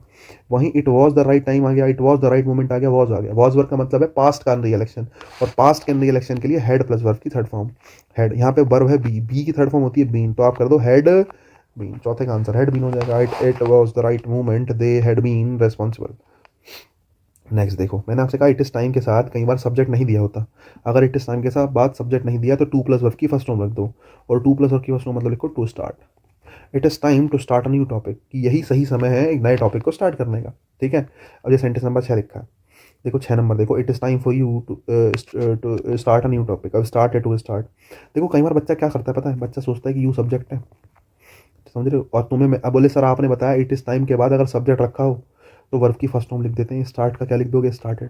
वहीं it was the right time आ गया, it was the right moment आ गया, वॉज आ गया। वॉज वर्ब का मतलब है पास्ट का अनरियल एक्शन, और पास्ट के अनरियल एक्शन के लिए हेड प्लस वर्ब की थर्ड फॉर्म, हेड। यहाँ पे वर्ब है बी, बी की थर्ड फॉर्म होती है बीन, तो आप कर दो हेड बीन, चौथे का आंसर हेड बीन हो जाएगा। It was the right movement, they had been responsible. Next देखो, मैंने आपसे कहा इट इस टाइम के साथ कई बार सब्जेक्ट नहीं दिया होता, अगर इट इस टाइम के साथ बाद सब्जेक्ट नहीं दिया तो टू प्लस वर्ब की फर्स्ट फॉर्म रख दो, और टू प्लस वर्ब की फर्स्ट फॉर्म मतलब लिखो to start. It is time to start a new topic, कि यही सही समय है एक नए टॉपिक को स्टार्ट करने का। ठीक है, अब ये सेंटेंस नंबर 6 लिखा है, देखो 6 नंबर देखो, it is time for you to start a new topic. अब स्टार्ट है टू स्टार्ट। देखो कई बार बच्चा क्या करता है पता है, बच्चा सोचता है कि यू सब्जेक्ट है, समझ रहे हो, और तुम्हें अब बोले सर आपने बताया इट इज़ टाइम के बाद अगर सब्जेक्ट रखा हो तो वर्ब की फर्स्ट फॉर्म लिख देते हैं, स्टार्ट का क्या लिख दोगे, स्टार्टेड।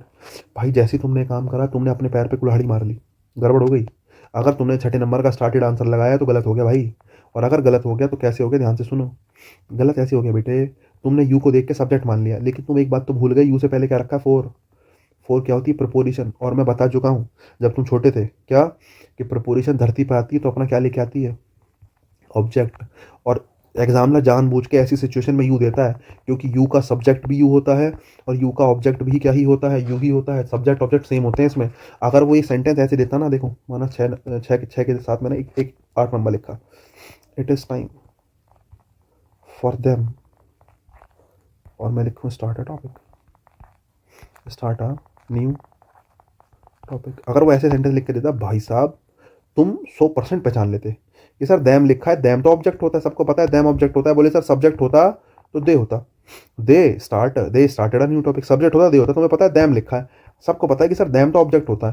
भाई जैसे ही तुमने काम करा, तुमने अपने पैर पे कुल्हाड़ी मार ली, गड़बड़ हो गई। अगर तुमने 6 नंबर का स्टार्टेड आंसर लगाया तो गलत हो गया भाई। और अगर गलत हो गया तो कैसे हो गया, ध्यान से सुनो। गलत ऐसे हो गया बेटे, तुमने यू को देख के सब्जेक्ट मान लिया, लेकिन तुम एक बात तो भूल गए, यू से पहले क्या रखा है, फोर। फोर क्या होती है, प्रपोजिशन। और मैं बता चुका हूँ जब तुम छोटे थे क्या, कि प्रपोजिशन धरती पर आती है तो अपना क्या लेके आती है, ऑब्जेक्ट। और एग्जामिनर जानबूझ के ऐसी सिचुएशन में यू देता है क्योंकि यू का सब्जेक्ट भी यू होता है और यू का ऑब्जेक्ट भी क्या ही होता है, यू ही होता है। सब्जेक्ट ऑब्जेक्ट सेम होते हैं इसमें। अगर वो ये सेंटेंस ऐसे देता ना, देखो माना छः छः छः के साथ मैंने एक 8 नंबर लिखा, it is time for them, और मैं लिखूँ start a topic, start a new topic. अगर वो ऐसे सेंटेंस लिख के देता भाई साहब, तुम 100% पहचान लेते कि सर दैम लिखा है, दैम तो ऑब्जेक्ट होता है, सबको पता है दैम ऑब्जेक्ट होता है। बोले सर सब्जेक्ट होता तो दे होता, they started a new topic. Subject होता दे होता, तुम्हें पता है दैम लिखा है, सबको पता है कि सर दैम तो ऑब्जेक्ट होता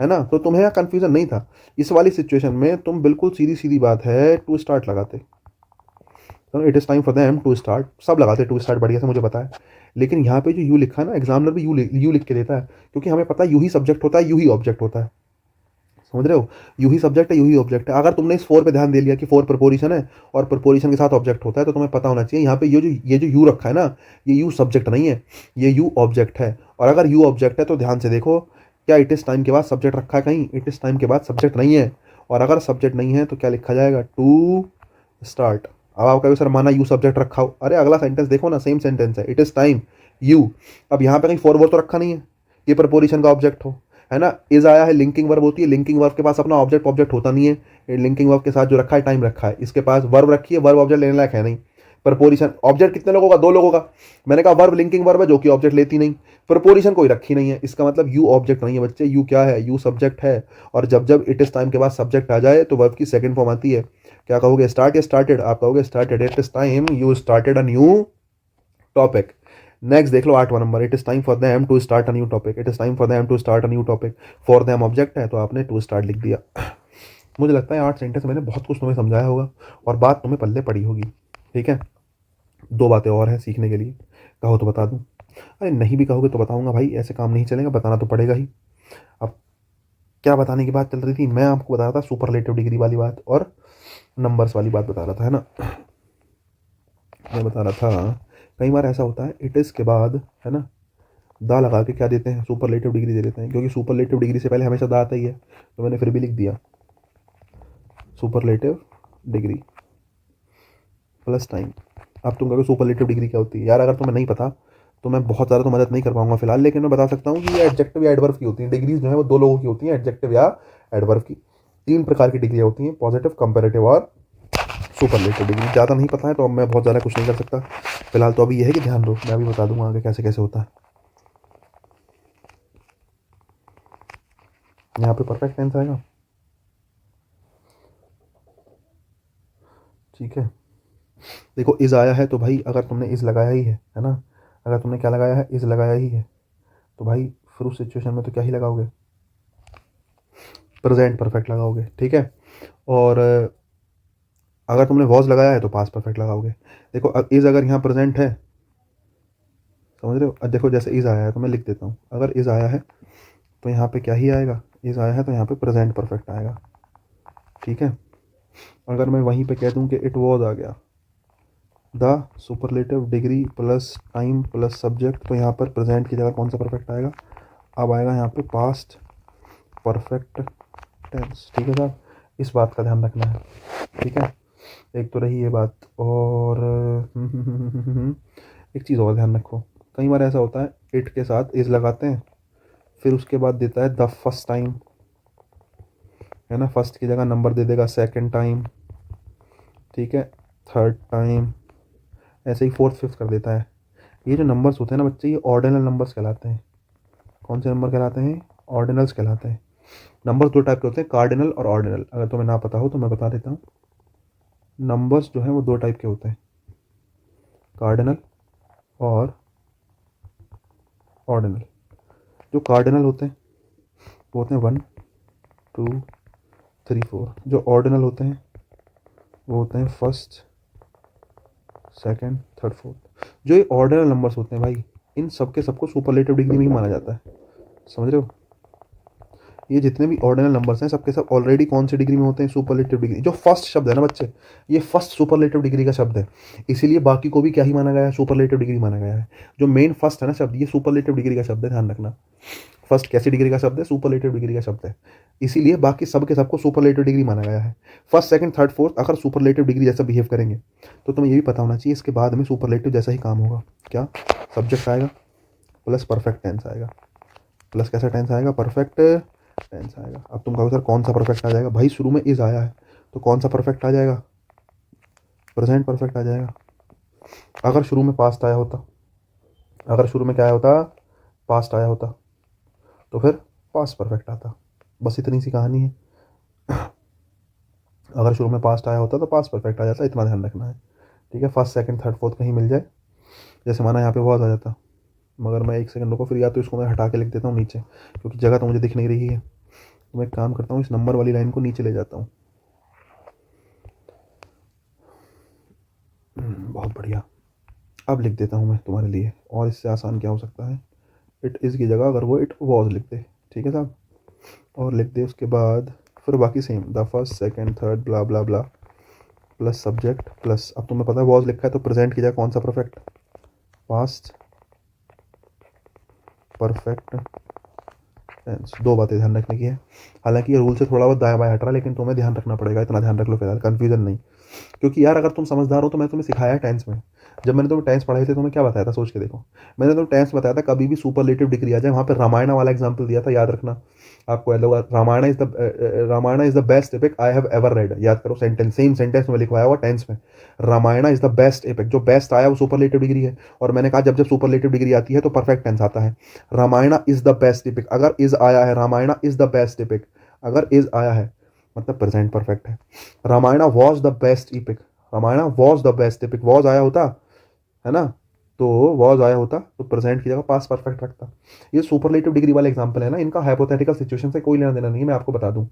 है ना। तो तुम्हें यहाँ कन्फ्यूजन नहीं था। इस वाली सिचुएशन में तुम बिल्कुल सीधी सीधी बात है टू स्टार्ट लगाते। तो it is time for them to start, सब लगाते टू स्टार्ट, बढ़िया से मुझे पता है। लेकिन यहाँ पे जो यू लिखा है ना, एग्जामिनर भी यू लिख के देता है क्योंकि हमें पता है यू ही सब्जेक्ट होता है, यू ही ऑब्जेक्ट होता है। समझ रहे हो, यू ही सब्जेक्ट है, यू ही ऑब्जेक्ट है। अगर तुमने इस फोर पे ध्यान दे लिया कि फोर प्रपोजिशन है और प्रपोजिशन के साथ ऑब्जेक्ट होता है, तो तुम्हें पता होना चाहिए यहाँ पे ये जो यू रखा है ना, ये यू सब्जेक्ट नहीं है, ये यू ऑब्जेक्ट है। और अगर यू ऑब्जेक्ट है तो ध्यान से देखो, क्या इट इज़ टाइम के बाद सब्जेक्ट रखा है कहीं, इट इज़ टाइम के बाद सब्जेक्ट नहीं है। और अगर सब्जेक्ट नहीं है तो क्या लिखा जाएगा, टू स्टार्ट। अब आप कहोगे सर माना यू सब्जेक्ट रखा हो, अरे अगला सेंटेंस देखो ना, सेम सेंटेंस है, इट इज़ टाइम यू। अब यहाँ पे कहीं फोर वर्ड तो रखा नहीं है, ये प्रपोजिशन का ऑब्जेक्ट हो, है ना। इज आया है, लिंकिंग वर्ब होती है, लिंकिंग वर्ब के पास अपना ऑब्जेक्ट होता नहीं है। लिंकिंग वर्ब के साथ जो रखा है टाइम रखा है, इसके पास वर्ब रखी है, वर्ब ऑब्जेक्ट लेने लायक है नहीं। प्रपोजिशन ऑब्जेक्ट कितने लोगों का, दो लोगों का। मैंने कहा वर्ब लिंकिंग वर्ब है जो कि ऑब्जेक्ट लेती नहीं, प्रपोजिशन कोई रखी नहीं है, इसका मतलब यू ऑब्जेक्ट नहीं है बच्चे, यू क्या है, यू सब्जेक्ट है। और जब जब इट इज टाइम के बाद सब्जेक्ट आ जाए तो वर्ब की सेकंड फॉर्म आती है, क्या कहोगे, स्टार्ट या स्टार्टेड। आप कहोगे started, it is time you started a new topic. Next देख लो 8वां number, it is time for them to start a new topic, it is time for them to start a new topic. For them object है तो आपने टू स्टार्ट लिख दिया। मुझे लगता है 8 सेंटेंस मैंने बहुत कुछ तुम्हें समझाया होगा और बात तुम्हें पल्ले पड़ी होगी। ठीक है, दो बातें और हैं सीखने के लिए, कहो तो बता दूं, अरे नहीं भी कहोगे तो बताऊंगा भाई, ऐसे काम नहीं चलेगा, बताना तो पड़ेगा ही। अब क्या बताने की बात चल रही थी, मैं आपको बता रहा था सुपरलेटिव डिग्री वाली बात और नंबर्स वाली बात बता रहा था, है ना। मैं बता रहा था कई बार ऐसा होता है इट इज़ के बाद, है ना, दा लगा के क्या देते हैं, सुपरलेटिव डिग्री दे देते हैं, क्योंकि सुपरलेटिव डिग्री से पहले हमेशा दा आता ही है, तो मैंने फिर भी लिख दिया सुपरलेटिव डिग्री प्लस टाइम। अब तुम कहोगे सुपरलेटिव डिग्री क्या होती है, यार अगर तुम्हें नहीं पता तो मैं बहुत ज़्यादा तो मदद नहीं कर पाऊंगा फिलहाल, लेकिन मैं बता सकता हूँ कि ये एडजेक्टिव या एडवर्ब की होती है डिग्रीज, जो है वो दो लोगों की होती हैं, एडजेक्टिव या एडवर्ब की। 3 प्रकार की डिग्री होती हैं, पॉजिटिव, कंपेरेटिव और सुपरलेटिव डिग्री। ज़्यादा नहीं पता है तो अब मैं बहुत ज़्यादा कुछ नहीं कर सकता फिलहाल, तो अभी ये है कि ध्यान दो, मैं अभी बता दूंगा आगे कैसे कैसे होता है। यहाँ पे परफेक्ट टेंस आएगा, ठीक है। देखो इज़ आया है तो भाई अगर तुमने इज़ लगाया ही है ना, अगर तुमने क्या लगाया है, इज़ लगाया ही है, तो भाई फिर उस सिचुएशन में तो क्या ही लगाओगे, प्रेजेंट परफेक्ट लगाओगे, ठीक है। और अगर तुमने वॉज लगाया है तो पास्ट परफेक्ट लगाओगे। देखो इज़ अगर यहाँ प्रेजेंट है, समझ रहे हो, अब देखो जैसे इज़ आया है तो मैं लिख देता हूँ, अगर इज़ आया है तो यहाँ पे क्या ही आएगा, इज़ आया है तो यहाँ पे प्रेजेंट परफेक्ट आएगा, ठीक है। अगर मैं वहीं पे कह दूँ कि इट वॉज आ गया, the superlative degree plus time plus subject, तो यहाँ पर प्रेजेंट की जगह कौन सा परफेक्ट आएगा, अब आएगा यहाँ पे पास्ट परफेक्ट टेंस, ठीक है साहब। इस बात का ध्यान रखना है, ठीक है। एक तो रही ये बात, और एक चीज़ और ध्यान रखो, कई बार ऐसा होता है इट के साथ इज़ लगाते हैं, फिर उसके बाद देता है द फर्स्ट टाइम, है ना, फर्स्ट की जगह नंबर दे देगा सेकंड टाइम, ठीक है, थर्ड टाइम, ऐसे ही फोर्थ फिफ्थ कर देता है। ये जो नंबर्स होते हैं ना बच्चे, ये ऑर्डिनल नंबर्स कहलाते हैं। कौन से नंबर कहलाते हैं, ऑर्डिनल्स कहलाते हैं। नंबर दो टाइप के होते हैं, कार्डिनल और ऑर्डिनल। अगर तुम्हें ना पता हो तो मैं बता देता हूँ, नंबर्स जो हैं वो दो टाइप के होते हैं, कार्डिनल और ऑर्डिनल। जो कार्डिनल होते हैं वो होते हैं 1 2 3 4। जो ऑर्डिनल होते हैं वो होते हैं फर्स्ट सेकंड थर्ड फोर्थ। जो ये ऑर्डिनल नंबर्स होते हैं भाई, इन सबके सबको सुपरलेटिव डिग्री में ही माना जाता है, समझ रहे हो। ये जितने भी ऑर्डिनल नंबर्स हैं सबके सब ऑलरेडी कौन सी डिग्री में होते हैं, सुपरलेटिव डिग्री। जो फर्स्ट शब्द है ना बच्चे, ये फर्स्ट सुपरलेटिव डिग्री का शब्द है, इसीलिए बाकी को भी क्या ही माना गया है, सुपरलेटिव डिग्री माना गया है। जो मेन फर्स्ट है ना शब्द, ये सुपरलेटिव डिग्री का शब्द है, ध्यान रखना। फर्स्ट कैसी डिग्री का शब्द है, सुपरलेटिव डिग्री का शब्द है, इसीलिए बाकी सब के सबको सुपरलेटिव डिग्री माना गया है। फर्स्ट सेकंड थर्ड फोर्थ अगर सुपरलेटिव डिग्री जैसा बिहेव करेंगे तो तुम्हें ये भी पता होना चाहिए इसके बाद में सुपरलेटिव जैसा ही काम होगा। क्या सब्जेक्ट आएगा प्लस परफेक्ट टेंस आएगा, प्लस कैसा टेंस आएगा, परफेक्ट टेंस आएगा। अब तुम कहोगे सर कौन सा परफेक्ट आ जाएगा, भाई शुरू में इज आया है तो कौन सा परफेक्ट आ जाएगा, प्रेजेंट परफेक्ट आ जाएगा। अगर शुरू में पास्ट आया होता, अगर शुरू में क्या आया होता, पास्ट आया होता, तो फिर पास्ट परफेक्ट आता। बस इतनी सी कहानी है। अगर शुरू में पास्ट आया होता तो पास्ट परफेक्ट आ जाता, इतना ध्यान रखना है, ठीक है। फर्स्ट सेकंड थर्ड फोर्थ कहीं मिल जाए, जैसे माना यहाँ पे वॉज आ जाता, मगर मैं एक सेकंड रुको, फिर या तो इसको मैं हटा के लिख देता हूँ नीचे, क्योंकि जगह तो मुझे दिख नहीं रही है। तो मैं एक काम करता हूँ, इस नंबर वाली लाइन को नीचे ले जाता हूँ। बहुत बढ़िया। अब लिख देता हूँ मैं तुम्हारे लिए, और इससे आसान क्या हो सकता है, इट इज़ की जगह अगर वो इट वॉज लिख दे, ठीक है साहब, और लिख दे उसके बाद फिर बाकी same, the first second third blah blah blah plus subject plus, अब तुम्हें पता है वॉज लिखा है तो प्रेजेंट की जगह कौन सा परफेक्ट, पास्ट परफेक्ट टेंस। दो बातें ध्यान रखने की है, हालांकि ये रूल से थोड़ा बहुत दाएं बाएं हट रहा है, लेकिन तुम्हें ध्यान रखना पड़ेगा, इतना ध्यान रख लो फिलहाल, कन्फ्यूजन नहीं। क्योंकि यार अगर तुम समझदार हो तो मैं तुम्हें सिखाया है टेंस में, जब मैंने तुम्हें टेंस पढ़ाए थे तो मैं क्या बताया था, सोच के देखो। मैंने तुम्हें टेंस बताया था कभी भी सुपरलेटिव डिग्री आ जाए, वहाँ पे रामायण वाला एग्जाम्पल दिया था, याद रखना। आपको याद होगा, Ramayana is the best epic I have ever read, याद करो सेंटेंस, सेम सेंटेंस में लिखवाया हुआ टेंस में, Ramayana is the best epic. जो बेस्ट आया वो सुपरलेटिव डिग्री है, और मैंने कहा जब जब सुपरलेटिव डिग्री आती है तो परफेक्ट टेंस आता है। Ramayana is the best epic, अगर इज आया है, Ramayana is the best epic, अगर इज आया है मतलब प्रेजेंट परफेक्ट है। Ramayana was the best epic, Ramayana was the best epic, was आया होता है ना, तो वॉज आया होता तो प्रेजेंट की जगह पास परफेक्ट रखता। ये सुपरलेटिव डिग्री वाले एग्जांपल है ना, इनका हाइपोथेटिकल सिचुएशन से कोई लेना देना नहीं है, मैं आपको बता दूं,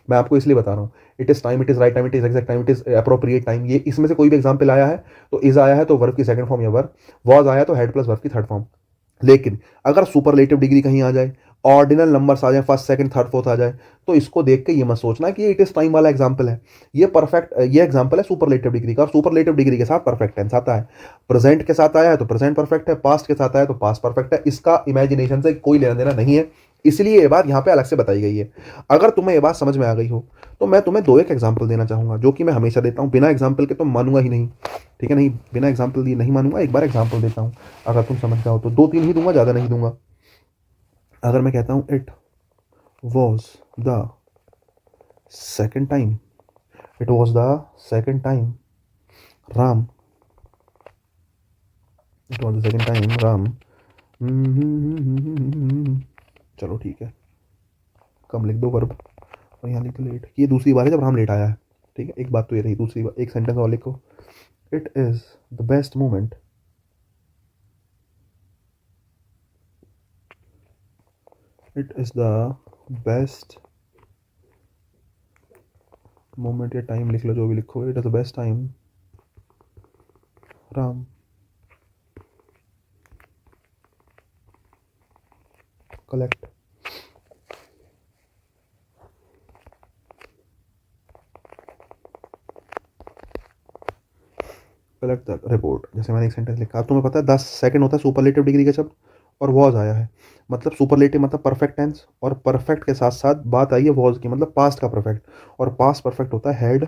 मैं आपको इसलिए बता रहा हूँ। It is time, it is right time, it is exact time, it is appropriate time, ये इसमें से कोई भी एग्जांपल आया है तो इज आया है तो वर्ब की सेकंड फॉर्म या वर्ब, वॉज आया तो हेड प्लस वर्ब की थर्ड फॉर्म। लेकिन अगर सुपरलेटिव डिग्री कहीं आ जाए, ऑर्डिनल नंबर्स आ जाए, फर्स्ट सेकंड थर्ड फोर्थ आ जाए, तो इसको देख के ये मत सोचना कि ये इट इज टाइम वाला एग्जांपल है, ये परफेक्ट, ये एग्जांपल है सुपरलेटिव डिग्री का, और सुपरलेटिव डिग्री के साथ परफेक्ट टेंस आता है। प्रेजेंट के साथ आया है तो प्रेजेंट परफेक्ट है, पास्ट के साथ आया तो पास्ट परफेक्ट है, इसका इमेजिनेशन से कोई लेना देना नहीं है, इसलिए ये बात यहाँ पे अलग से बताई गई है। अगर तुम्हें ये बात समझ में आ गई हो तो मैं तुम्हें दो एक एग्जाम्पल देना चाहूंगा, जो कि मैं हमेशा देता हूँ, बिना एग्जाम्पल के तो मानूंगा ही नहीं, ठीक है, नहीं बिना एग्जाम्पल दिए नहीं मानूंगा। एक बार एग्जाम्पल देता हूँ, अगर तुम समझ जाओ तो, दो तीन ही दूंगा, ज़्यादा नहीं दूंगा। अगर मैं कहता हूँ it was the second time, it was the second time Ram, it was the second time Ram, चलो ठीक है, कम लिख दो वर्ब, और यहाँ लिख दो लेट, ये दूसरी बार है जब राम लेट आया है, ठीक है। एक बात तो ये रही, दूसरी बार एक सेंटेंस और लिखो, it is the best moment, it is the best moment, या टाइम लिख लो जो भी लिखो, it is the best time Ram collect, collect the report. जैसे मैंने एक सेंटेंस लिखा, अब तुम्हें पता है 10 सेकंड होता है सुपरलेटिव डिग्री का शब्द, और वॉज आया है मतलब सुपरलेटिव मतलब परफेक्ट टेंस, और परफेक्ट के साथ साथ बात आई है वॉज की, मतलब पास्ट का परफेक्ट, और पास्ट परफेक्ट होता है had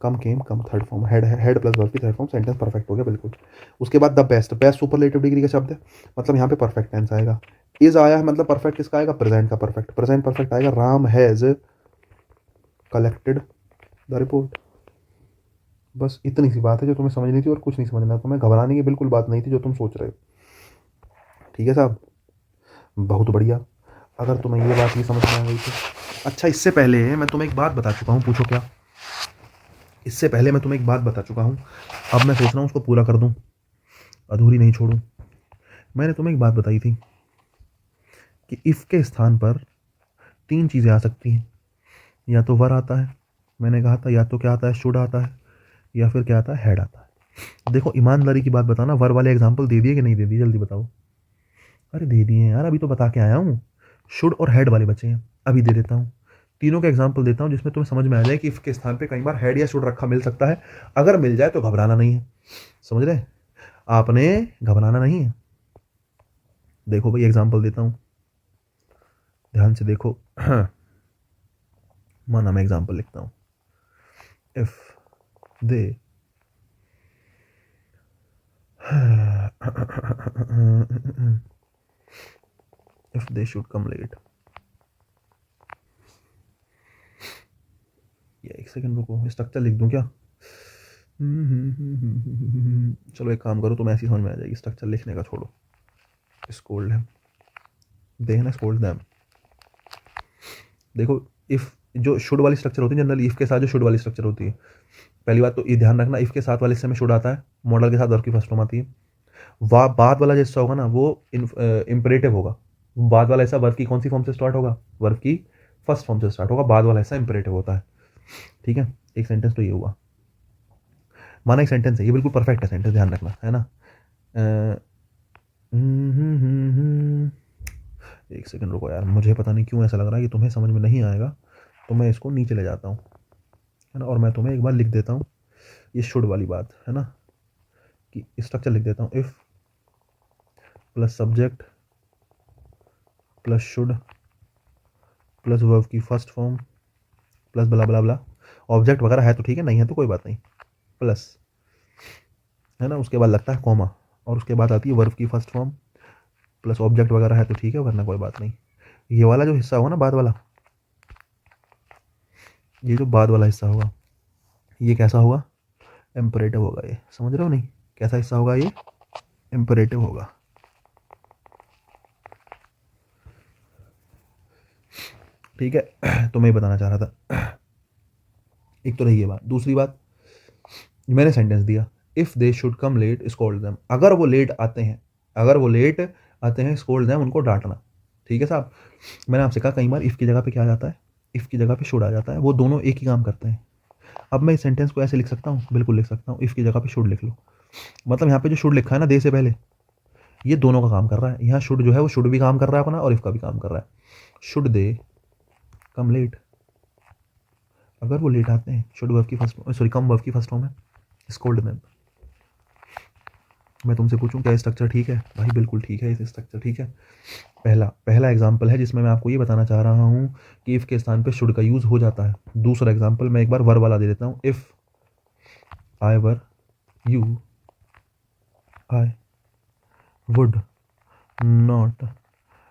come came come third form, had had plus verb की थर्ड फॉर्म, सेंटेंस परफेक्ट हो गया बिल्कुल। उसके बाद the best, best superlative degree का शब्द है, मतलब यहाँ पे परफेक्ट टेंस आएगा। इज आया है मतलब परफेक्ट किसका आएगा, प्रेजेंट का परफेक्ट, प्रेजेंट परफेक्ट आएगा, Ram has collected the report. बस इतनी सी बात है जो तुम्हें समझनी थी, और कुछ नहीं समझना, तुम्हें घबराने की बिल्कुल बात नहीं थी जो तुम सोच रहे हो, ठीक है साहब, बहुत बढ़िया। अगर तुम्हें ये बात नहीं समझ में आ गई तो अच्छा, इससे पहले मैं तुम्हें एक बात बता चुका हूँ, पूछो क्या। इससे पहले मैं तुम्हें एक बात बता चुका हूँ, अब मैं सोच रहा हूँ उसको पूरा कर दूँ, अधूरी नहीं छोड़ूँ। मैंने तुम्हें एक बात बताई थी कि इफ़ के स्थान पर 3 चीज़ें आ सकती हैं, या तो वर आता है, मैंने कहा था, या तो क्या आता है, शुड आता है, या फिर क्या आता है, हेड आता है। देखो ईमानदारी की बात बताना, वर वाले एग्जाम्पल दे दिए कि नहीं दे दिए, जल्दी बताओ। अरे दे दिए यार, अभी तो बता के आया हूँ। शुड और हेड वाले बचे हैं, अभी दे देता हूँ। तीनों के एग्जाम्पल देता हूँ जिसमें तुम्हें समझ में आ जाए कि इफ़ के स्थान पे कई बार हेड या शुड रखा मिल सकता है। अगर मिल जाए तो घबराना नहीं है, समझ रहे, आपने घबराना नहीं है। देखो भाई एग्जाम्पल देता हूँ, ध्यान से देखो। माना मैं एग्जाम्पल लिखता हूँ, if they if they should come late। या एक सेकंड रुको, स्ट्रक्चर लिख दूं क्या? चलो एक काम करो, तुम ऐसी समझ में आ जाएगी, स्ट्रक्चर लिखने का छोड़ो। स्कोल्ड है, देखना स्कोल्ड दैम। देखो इफ जो शुड वाली स्ट्रक्चर होती है जनरली, इफ के साथ जो शुड वाली स्ट्रक्चर होती है, पहली बात तो ये ध्यान रखना, इफ के साथ वाले हिस्से में शुड आता है, मॉडल के साथ वर्ब की फर्स्ट फॉर्म आती है। बाद वाला जो हिस्सा होगा ना वो इंपरेटिव होगा। बाद वाला हिस्सा वर्ब की कौन सी फॉर्म से स्टार्ट होगा? वर्ब की फर्स्ट फॉर्म से स्टार्ट होगा, बाद वाला हिस्सा इंपरेटिव होता है। ठीक है, एक सेंटेंस तो ये हुआ, माना एक सेंटेंस है, ये बिल्कुल परफेक्ट है सेंटेंस, ध्यान रखना है ना। एक सेकंड रुको यार, मुझे पता नहीं क्यों ऐसा लग रहा है कि तुम्हें समझ में नहीं आएगा, तो मैं इसको नीचे ले जाता हूँ, है ना, और मैं तुम्हें एक बार लिख देता हूँ ये शुड वाली बात, है ना, कि स्ट्रक्चर लिख देता हूँ, if plus subject plus should plus verb की फर्स्ट फॉर्म प्लस बला बला बला, ऑब्जेक्ट वगैरह है तो ठीक है, नहीं है तो कोई बात नहीं, प्लस, है ना, उसके बाद लगता है कॉमा, और उसके बाद आती है वर्ब की फर्स्ट फॉर्म प्लस ऑब्जेक्ट वगैरह है तो ठीक है, वरना कोई बात नहीं। ये वाला जो हिस्सा होगा ना बाद वाला, ये जो बाद वाला हिस्सा होगा ये कैसा होगा? इम्परेटिव होगा। ये समझ रहे हो नहीं, कैसा हिस्सा होगा ये? इम्परेटिव होगा। ठीक है, तो मैं बताना चाह रहा था, एक तो रही ये बात, दूसरी बात, मैंने सेंटेंस दिया if they should come late scold them, अगर वो लेट आते हैं, अगर वो लेट आते हैं स्कोल्ड देम, उनको डांटना। ठीक है साहब, मैंने आपसे कहा कई बार इफ की जगह पे क्या आ जाता है, इफ की जगह पे शुड आ जाता है, वो दोनों एक ही काम करते हैं। अब मैं इस सेंटेंस को ऐसे लिख सकता हूँ, बिल्कुल लिख सकता हूँ, इफ की जगह पे शुड लिख लो, मतलब यहाँ पे जो शुड लिखा है ना दे से पहले, ये दोनों का काम कर रहा है। यहाँ शुड जो है वो शुड भी काम कर रहा है अपना, और इफ का भी काम कर रहा है। शुड दे कम लेट, अगर वो लेट आते हैं, शुड वर्ब की फर्स्ट, सॉरी कम वर्ब की फर्स्ट फॉर्म है, स्कोल्ड देम। मैं तुमसे पूछूं क्या स्ट्रक्चर ठीक है? भाई बिल्कुल ठीक है, इस स्ट्रक्चर ठीक है। पहला एग्जाम्पल है जिसमें मैं आपको ये बताना चाह रहा हूँ कि इफ़ के स्थान पे शुड का यूज़ हो जाता है। दूसरा एग्जाम्पल मैं एक बार वर वाला दे देता हूँ, if I were you I would not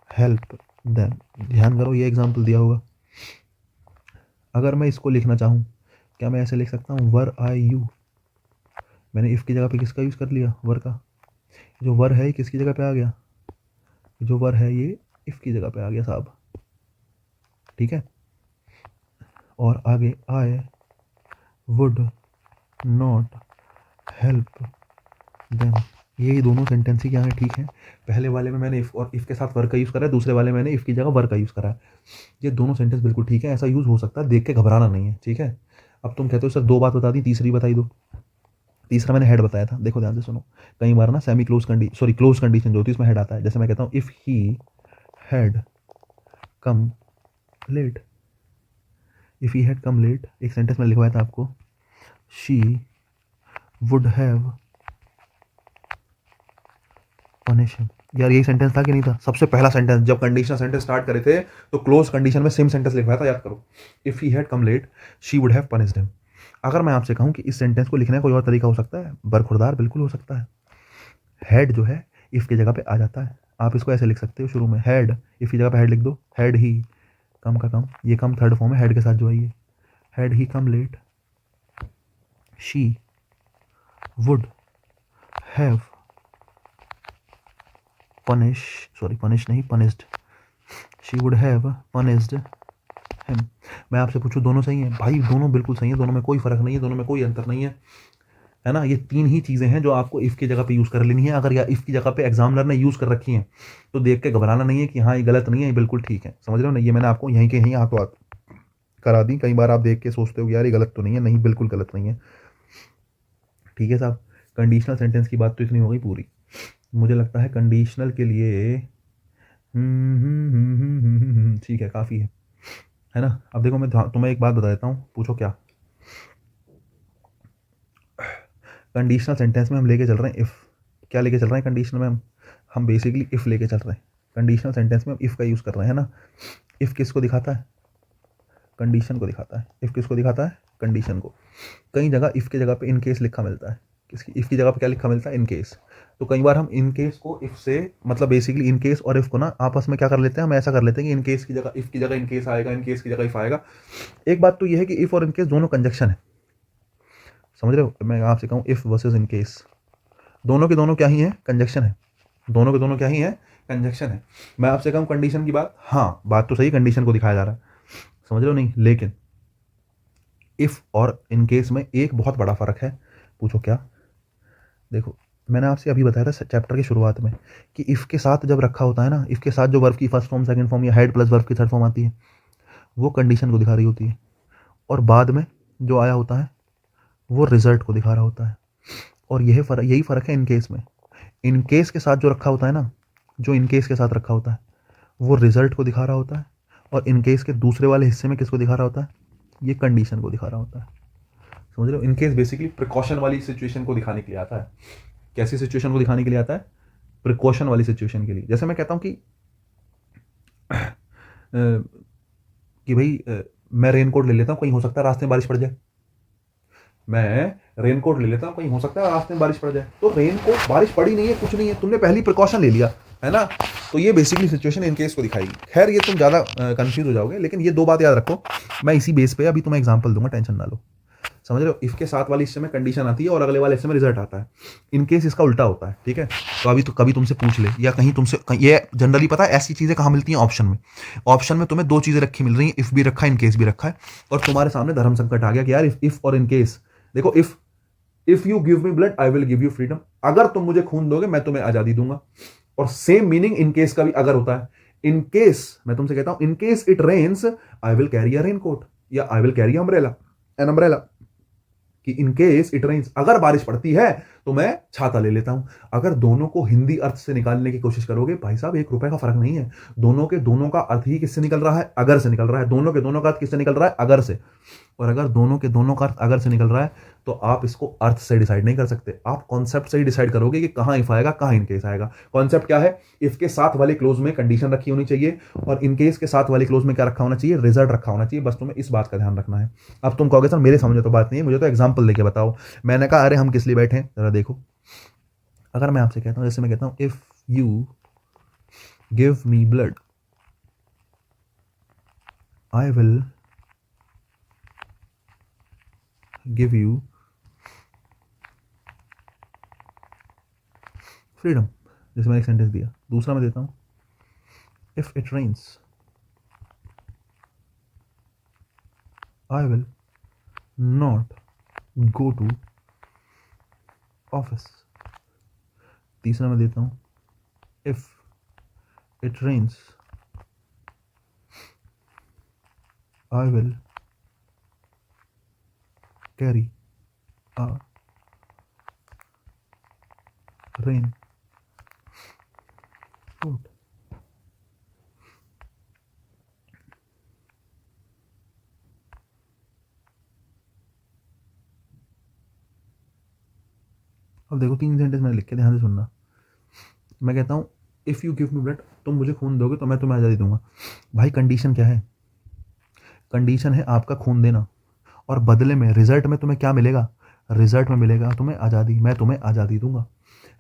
help them. ध्यान करो ये एग्जाम्पल दिया होगा, अगर मैं इसको लिखना चाहूँ क्या मैं ऐसे लिख सकता हूँ, वर आई यू, मैंने इफ़ की जगह पे किसका यूज़ कर लिया? वर का। जो वर है ये किसकी जगह पे आ गया? जो वर है ये इफ़ की जगह पे आ गया साहब। ठीक है, और आगे आई वुड नॉट हेल्प देम, ये दोनों सेंटेंस ही क्या है? ठीक है, पहले वाले में मैंने इफ़ और इफ़ के साथ वर्क का यूज़ करा है, दूसरे वाले में मैंने इफ़ की जगह वर्क का यूज़ करा है। ये दोनों सेंटेंस बिल्कुल ठीक है, ऐसा यूज़ हो सकता है, देख के घबराना नहीं है। ठीक है, अब तुम कहते हो सर 2 बात बता दी, तीसरी बताई दो। तीसरा मैंने हेड बताया था, देखो ध्यान से सुनो, कई बार ना semi close condition, sorry close condition जो होती है उसमें हेड आता है। जैसे मैं कहता हूँ if he had come late, if he had come late, एक सेंटेंस में लिखवाया था आपको, she would have punish him. यार यही सेंटेंस था कि नहीं था? सबसे पहला सेंटेंस जब कंडीशनल सेंटेंस स्टार्ट करे थे तो क्लोज कंडीशन में सेम सेंटेंस लिखवाया था, याद करो, if he had come late she would have punished him. अगर मैं आपसे कहूँ कि इस सेंटेंस को लिखने का कोई और तरीका हो सकता है, बरखुरदार बिल्कुल हो सकता है। हैड जो है इफ़ की जगह पे आ जाता है, आप इसको ऐसे लिख सकते हो शुरू में, हैड, इफ़ की जगह पे हैड लिख दो, हैड ही, कम का कम, ये कम थर्ड फॉर्म है हैड के साथ जो है ये, हैड ही come late she would have punish, sorry punish नहीं, punished, she would have punished मैं आपसे पूछूं दोनों सही हैं, भाई दोनों बिल्कुल सही हैं, दोनों में कोई फर्क नहीं है, दोनों में कोई अंतर नहीं है ना। ये तीन ही चीज़ें हैं जो आपको इफ़ की जगह पे यूज़ कर लेनी है। अगर या इफ़ की जगह पे एग्जामिनर ने यूज़ कर रखी हैं तो देख के घबराना नहीं है कि हाँ ये गलत नहीं है, ये बिल्कुल ठीक है। समझ रहे हो ना, ये मैंने आपको यहीं के यहीं हाथों हाथ करा दी। कई बार आप देख के सोचते हो कि यार ये गलत तो नहीं है, नहीं बिल्कुल गलत नहीं है। ठीक है साहब, कंडीशनल सेंटेंस की बात तो इतनी हो गई पूरी। मुझे लगता है कंडीशनल के लिए ठीक है, काफ़ी है ना। अब देखो मैं तुम्हें एक बात बता देता हूँ, पूछो क्या। कंडीशनल सेंटेंस में हम लेके चल रहे हैं इफ़। क्या लेके चल रहे हैं कंडीशनल में हम बेसिकली इफ़ लेके चल रहे हैं। कंडीशनल सेंटेंस में हम इफ़ का यूज़ कर रहे हैं ना। इफ़ किसको दिखाता है? कंडीशन को दिखाता है। इफ़ किसको दिखाता है? कंडीशन को। कई जगह इफ़ की जगह पे इन केस लिखा मिलता है। किसकी इफ़ की जगह पे क्या लिखा मिलता है? In case. तो कई बार हम इन केस को इफ़ से मतलब बेसिकली इन केस और इफ़ को ना आपस में क्या कर लेते हैं, हम ऐसा कर लेते हैं कि इन केस की जगह इफ़ की जगह इन केस आएगा, इन केस की जगह इफ़ आएगा। एक बात तो यह है कि इफ़ और इन केस दोनों कंजक्शन है। समझ रहे हो? मैं आपसे कहूँ इफ़ वर्सेस इन केस, दोनों के दोनों क्या ही है? कंजक्शन है। दोनों के दोनों क्या ही है? कंजक्शन है। मैं आपसे कहूँ कंडीशन की बात, हाँ बात तो सही, कंडीशन को दिखाया जा रहा है। समझ रहे हो नहीं? लेकिन इफ़ और इन केस में एक बहुत बड़ा फ़र्क है। पूछो क्या? देखो मैंने आपसे अभी बताया था चैप्टर की शुरुआत में कि इफ़ के साथ जब रखा होता है ना, इफ़ के साथ जो वर्ब की फर्स्ट फॉर्म, सेकंड फॉर्म या हेड प्लस वर्ब की थर्ड फॉर्म आती है वो कंडीशन को दिखा रही होती है, और बाद में जो आया होता है वो रिजल्ट को दिखा रहा होता है। और यही फ़र्क है इन केस में। इन केस के साथ जो रखा होता है ना, जो इन केस के साथ रखा होता है वो रिजल्ट को दिखा रहा होता है, और इन केस के दूसरे वाले हिस्से में किसको दिखा रहा होता है? ये कंडीशन को दिखा रहा होता है। समझ रहे हो? इन केस बेसिकली प्रिकॉशन वाली सिचुएशन को दिखाने के लिए आता है। कैसी सिचुएशन को दिखाने के लिए आता है? प्रिकॉशन वाली सिचुएशन के लिए। जैसे मैं कहता हूँ कि भाई मैं रेनकोट ले लेता हूँ, कहीं हो सकता है रास्ते में बारिश पड़ जाए। मैं रेनकोट ले लेता हूँ, कहीं हो सकता है रास्ते में बारिश पड़ जाए। तो रेनकोट, बारिश पड़ी नहीं है, कुछ नहीं है, तुमने पहली प्रिकॉशन ले लिया है ना। तो ये बेसिकली सिचुएशन इन केस को दिखाएगी। खैर ये तुम ज़्यादा कंफ्यूज हो जाओगे, लेकिन ये दो बात याद रखो। मैं इसी बेस पे अभी तुम्हें एग्जांपल दूंगा, टेंशन ना लो। समझ रहे हो? इफ के साथ वाले हिस्से में कंडीशन आती है और अगले वाले हिस्से में रिजल्ट आता है। इन केस इसका उल्टा होता है। ठीक है, तो अभी तो कभी तुमसे पूछ ले या कहीं तुमसे ये जनरली पता है ऐसी चीजें कहाँ मिलती हैं? ऑप्शन में। ऑप्शन में तुम्हें दो चीजें रखी मिल रही हैं, इफ भी रखा है, इन केस भी रखा है, और तुम्हारे सामने धर्म संकट आ गया कि यार इफ और इन केस। देखो if you give me blood I will give you freedom. अगर तुम मुझे खून दोगे मैं तुम्हें आजादी दूंगा। और सेम मीनिंग इन केस का भी अगर होता है। इन केस मैं तुमसे कहता हूं in case it rains I will carry a raincoat, या I will carry umbrella, an umbrella. कि इन केस इट रेन्स, अगर बारिश पड़ती है तो मैं छाता ले लेता हूं। अगर दोनों को हिंदी अर्थ से निकालने की कोशिश करोगे भाई साहब, ₹1 का फर्क नहीं है। दोनों के दोनों का अर्थ ही किससे निकल रहा है? अगर से निकल रहा है। दोनों के दोनों का अर्थ किससे निकल रहा है? अगर से। और अगर दोनों के दोनों का अर्थ अगर से निकल रहा है तो आप इसको अर्थ से डिसाइड नहीं कर सकते, आप कॉन्सेप्ट से ही डिसाइड करोगे कि कहां इफ आएगा, कहां इन केस आएगा। कॉन्सेप्ट क्या है? इफ के साथ वाले क्लोज में कंडीशन रखी होनी चाहिए, और इन केस के साथ वाले क्लोज में क्या रखा होना चाहिए? रिजल्ट रखा होना चाहिए। बस तुम्हें इस बात का ध्यान रखना है। अब तुम कहोगे सर मेरे समझ तो बात नहीं है, मुझे तो एग्जाम्पल लेके बताओ। मैंने कहा अरे हम किस लिए बैठे हैं, जरा देखो। अगर मैं आपसे कहता हूं, जैसे मैं कहता हूं if you give me blood I will give you freedom. जैसे मैंने एक सेंटेंस दिया। दूसरा मैं देता हूं if it rains I will not go to office. तीसरा मैं देता हूं if it rains I will carry a raincoat. अब देखो तीन सेंटेंस मैंने लिख के, ध्यान से सुनना। मैं कहता हूं if you give me blood, तुम मुझे खून दोगे तो मैं तुम्हें आज़ादी दूंगा। भाई कंडीशन क्या है? कंडीशन है आपका खून देना, और बदले में रिजल्ट में तुम्हें क्या मिलेगा? रिजल्ट में मिलेगा तुम्हें आज़ादी, मैं तुम्हें आज़ादी दूंगा।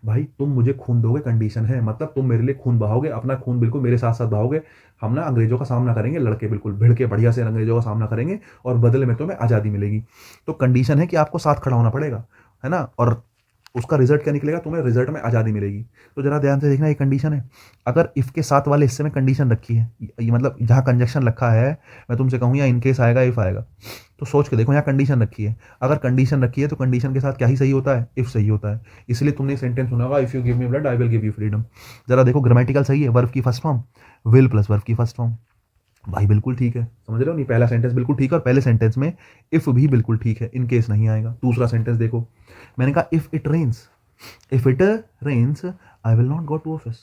भाई तुम मुझे खून दोगे कंडीशन है, मतलब तुम मेरे लिए खून बहाओगे, अपना खून बिल्कुल मेरे साथ साथ बहाओगे। हम ना अंग्रेजों का सामना करेंगे, लड़के बिल्कुल भिड़ के बढ़िया से अंग्रेजों का सामना करेंगे, और बदले में तुम्हें आज़ादी मिलेगी। तो कंडीशन है कि आपको साथ खड़ा होना पड़ेगा, है ना। और उसका रिजल्ट क्या निकलेगा, तुम्हें रिजल्ट में आज़ादी मिलेगी। तो जरा ध्यान से देखना, ये कंडीशन है। अगर इफ़ के साथ वाले हिस्से में कंडीशन रखी है, ये मतलब जहाँ कंजक्शन रखा है, मैं तुमसे कहूँ या इनकेस आएगा, इफ़ आएगा, तो सोच के देखो यहाँ कंडीशन रखी है। अगर कंडीशन रखी है तो कंडीशन के साथ क्या ही सही होता है, इफ़ सही होता है। इसलिए तुमने सेंटेंस सुना होगा, if you give me blood I will give you freedom. जरा देखो ग्रामेटिकल सही है, वर्ब की first form will plus verb की फर्स्ट फॉर्म। भाई बिल्कुल ठीक है, समझ रहे हो नहीं, पहला सेंटेंस बिल्कुल ठीक है और पहले सेंटेंस में इफ भी बिल्कुल ठीक है, इन केस नहीं आएगा। दूसरा सेंटेंस देखो, मैंने कहा if it rains I will not go to office.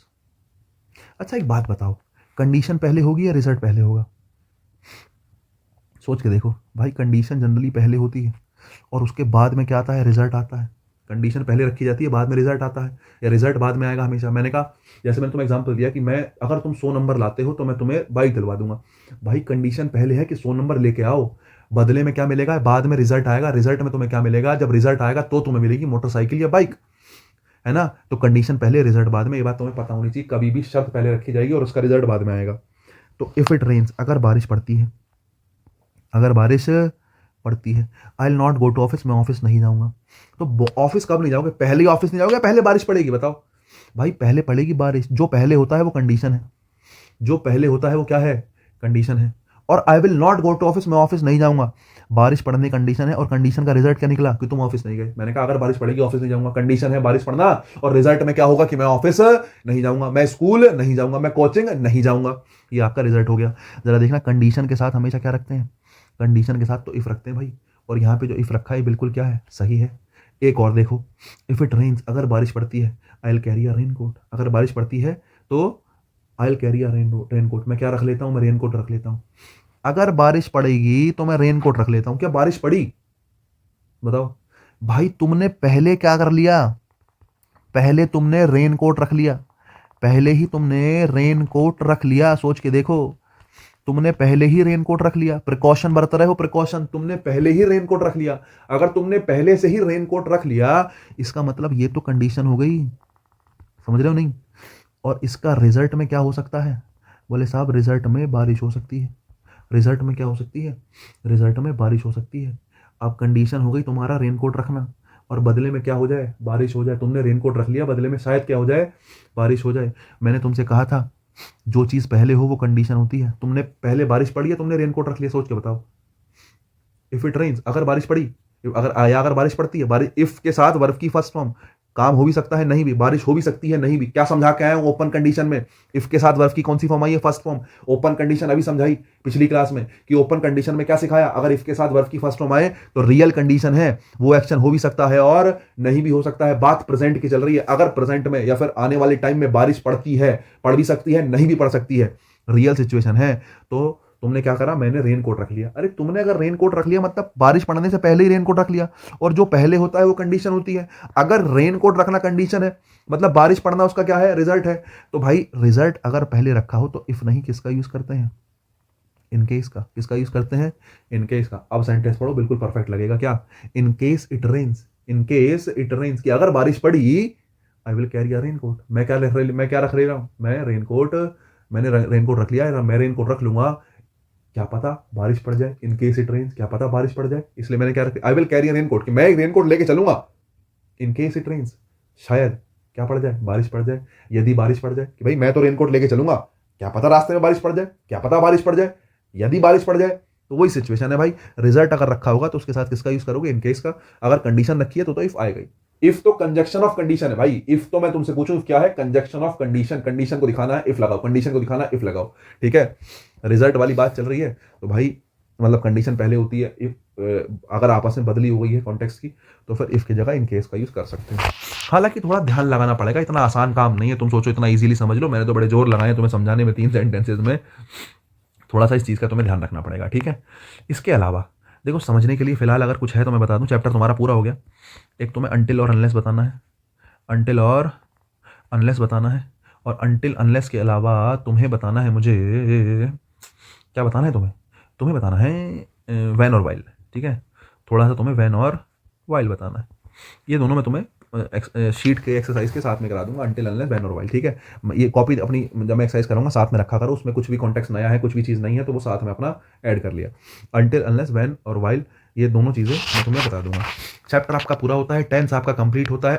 अच्छा एक बात बताओ, कंडीशन पहले होगी या रिजल्ट पहले होगा? सोच के देखो भाई, कंडीशन जनरली पहले होती है और उसके बाद में क्या आता है, रिजल्ट आता है। कंडीशन पहले रखी जाती है, बाद में रिजल्ट आता है, या रिजल्ट बाद में आएगा हमेशा। मैंने कहा, जैसे मैंने तुम्हें एग्जांपल दिया कि मैं अगर तुम 100 नंबर लाते हो तो मैं तुम्हें बाइक दिलवा दूंगा। भाई कंडीशन पहले है कि 100 नंबर लेके आओ, बदले में क्या मिलेगा, बाद में रिजल्ट आएगा। रिजल्ट में तुम्हें क्या मिलेगा, जब रिजल्ट आएगा तो तुम्हें मिलेगी मोटरसाइकिल या बाइक, है ना। तो कंडीशन पहले, रिजल्ट बाद में, ये बात तुम्हें पता होनी चाहिए। कभी भी शर्त पहले रखी जाएगी और उसका रिजल्ट बाद में आएगा। तो इफ इट रेन्स, अगर बारिश पड़ती है, अगर बारिश पड़ती है, I will not go to office, मैं ऑफिस नहीं जाऊंगा। तो ऑफिस कब नहीं जाओगे, पहले ही ऑफिस नहीं जाओगे, पहले बारिश पड़ेगी, बताओ भाई। पहले पड़ेगी बारिश, जो पहले होता है वो कंडीशन है, जो पहले होता है वो क्या है, कंडीशन है। और I will not go to office, मैं ऑफिस नहीं जाऊंगा, बारिश पड़ने कंडीशन है, और कंडीशन का रिजल्ट क्या निकला कि तुम ऑफिस नहीं गए। मैंने कहा अगर बारिश पड़ेगी ऑफिस नहीं जाऊंगा, कंडीशन है बारिश पड़ना, और रिजल्ट में क्या होगा कि मैं ऑफिस नहीं जाऊंगा, मैं स्कूल नहीं जाऊंगा, मैं कोचिंग नहीं जाऊंगा। ये आपका रिजल्ट हो गया। जरा देखना, कंडीशन के साथ हमेशा क्या रखते हैं, कंडीशन के साथ तो इफ रखते हैं भाई, और यहाँ पे जो इफ रखा है बिल्कुल क्या है, सही है। एक और देखो, इफ इट रेन्स, अगर बारिश पड़ती है, I will carry a raincoat. अगर बारिश पड़ती है तो आई विल कैरी अ रेनकोट, मैं क्या रख लेता हूँ, मैं रेनकोट रख लेता हूँ। अगर बारिश पड़ेगी तो मैं रेनकोट रख लेता हूँ। क्या बारिश पड़ी, बताओ भाई। तुमने पहले क्या कर लिया, पहले तुमने रेनकोट रख लिया, पहले ही तुमने रेनकोट रख लिया। सोच के देखो, तुमने पहले ही रेनकोट रख लिया, प्रिकॉशन बरत रहे हो, प्रिकॉशन, तुमने पहले ही रेनकोट रख लिया। अगर तुमने पहले से ही रेनकोट रख लिया, इसका मतलब ये तो कंडीशन हो गई, समझ रहे हो नहीं। और इसका रिजल्ट में क्या हो सकता है, बोले साहब रिजल्ट में बारिश हो सकती है। रिजल्ट में क्या हो सकती है, रिजल्ट में बारिश हो सकती है। अब कंडीशन हो गई तुम्हारा रेनकोट रखना, और बदले में क्या हो जाए, बारिश हो जाए। तुमने रेनकोट रख लिया, बदले में शायद क्या हो जाए, बारिश हो जाए। मैंने तुमसे कहा था जो चीज़ पहले हो वो कंडीशन होती है। तुमने पहले बारिश पड़ी है, तुमने रेनकोट रख लिया, सोच के बताओ। इफ इट रेन्स, अगर बारिश पड़ी, अगर बारिश पड़ती है, बारिश इफ के साथ वर्ब की फर्स्ट फॉर्म, काम हो भी सकता है नहीं भी, बारिश हो भी सकती है नहीं भी। क्या समझा के आया हूं ओपन कंडीशन में, इफ के साथ वर्ब की कौन सी फॉर्म आई है, फर्स्ट फॉर्म। ओपन कंडीशन अभी समझाई पिछली क्लास में कि ओपन कंडीशन में क्या सिखाया, अगर इफ के साथ वर्ब की फर्स्ट फॉर्म आए तो रियल कंडीशन है, वो एक्शन हो भी सकता है और नहीं भी हो सकता है। बात प्रेजेंट की चल रही है, अगर प्रेजेंट में या फिर आने वाले टाइम में बारिश पड़ती है, पड़ भी सकती है, नहीं भी पड़ सकती है, रियल सिचुएशन है। तो तुमने क्या करा, मैंने रेनकोट रख लिया। अरे तुमने अगर रेनकोट रख लिया मतलब बारिश पड़ने से पहले ही रेनकोट रख लिया, और जो पहले होता है वो कंडीशन होती है। अगर रेनकोट रखना कंडीशन है मतलब बारिश पड़ना उसका क्या है, रिजल्ट है। तो भाई रिजल्ट अगर पहले रखा हो तो इफ नहीं किसका यूज करते हैं, इनकेस का। किसका यूज करते हैं, इनकेस का। अब सेंटेंस पढ़ो, बिल्कुल परफेक्ट लगेगा। क्या, in case it rains, in case it rains की अगर बारिश पड़ी, I will carry a raincoat, मैं क्या रख रहा हूं, मैं रेनकोट, मैंने रेनकोट रख लिया है, मैं रेनकोट रख लूंगा, क्या पता बारिश पड़ जाए। इन केस इट रेन्स, क्या पता बारिश पड़ जाए, इसलिए मैंने क्या रखा, आई विल कैरी रेनकोट, कि मैं एक रेनकोट लेके चलूंगा। इन केस इट रेन्स, शायद क्या पड़ जाए, बारिश पड़ जाए। यदि बारिश पड़ जाए, कि भाई मैं तो रेनकोट लेके चलूंगा, क्या पता रास्ते में बारिश पड़ जाए, क्या पता बारिश पड़ जाए, यदि बारिश पड़ जाए। तो वही सिचुएशन है भाई। रिजल्ट अगर रखा होगा तो उसके साथ किसका यूज करोगे, इन केस का। अगर कंडीशन रखी है तो इफ आएगा। इफ तो कंजक्शन ऑफ कंडीशन है भाई। इफ तो मैं तुमसे पूछूं क्या है, कंजक्शन ऑफ कंडीशन। कंडीशन को दिखाना है इफ लगाओ, कंडीशन को दिखाना है इफ लगाओ, ठीक है। रिजल्ट वाली बात चल रही है तो भाई मतलब कंडीशन पहले होती है, इफ अगर आपस में बदली हो गई है कॉन्टेक्स्ट की तो फिर इफ की जगह इन केस का यूज कर सकते हैं। हालांकि थोड़ा ध्यान लगाना पड़ेगा, इतना आसान काम नहीं है। तुम सोचो इतना इजीली समझ लो, मैंने तो बड़े जोर लगाए तुम्हें समझाने में, 3 सेंटेंसेज में। थोड़ा सा इस चीज़ का तुम्हें ध्यान रखना पड़ेगा, ठीक है। इसके अलावा देखो, समझने के लिए फिलहाल अगर कुछ है तो मैं बता दूं, चैप्टर तुम्हारा पूरा हो गया। एक तुम्हें अनटिल और अनलेस बताना है, अनटिल और अनलेस बताना है, और अनटिल अनलेस के अलावा तुम्हें बताना है, मुझे क्या बताना है, तुम्हें बताना है वैन और वाइल, ठीक है। थोड़ा सा तुम्हें वैन और वाइल बताना है। ये दोनों मैं तुम्हें शीट के एक्सरसाइज के साथ में करा दूंगा, अनटिल अनलेस वैन और वाइल, ठीक है। ये कॉपी अपनी जब मैं एक्सरसाइज करूंगा साथ में रखा करो, उसमें कुछ भी कॉन्टेक्स्ट नया है, कुछ भी चीज़ नहीं है तो वो साथ में अपना ऐड कर लिया। अनटिल अनलेस वैन और वाइल, ये दोनों चीज़ें मैं तुम्हें बता दूंगा। चैप्टर आपका पूरा होता है, टेंस आपका कंप्लीट होता है।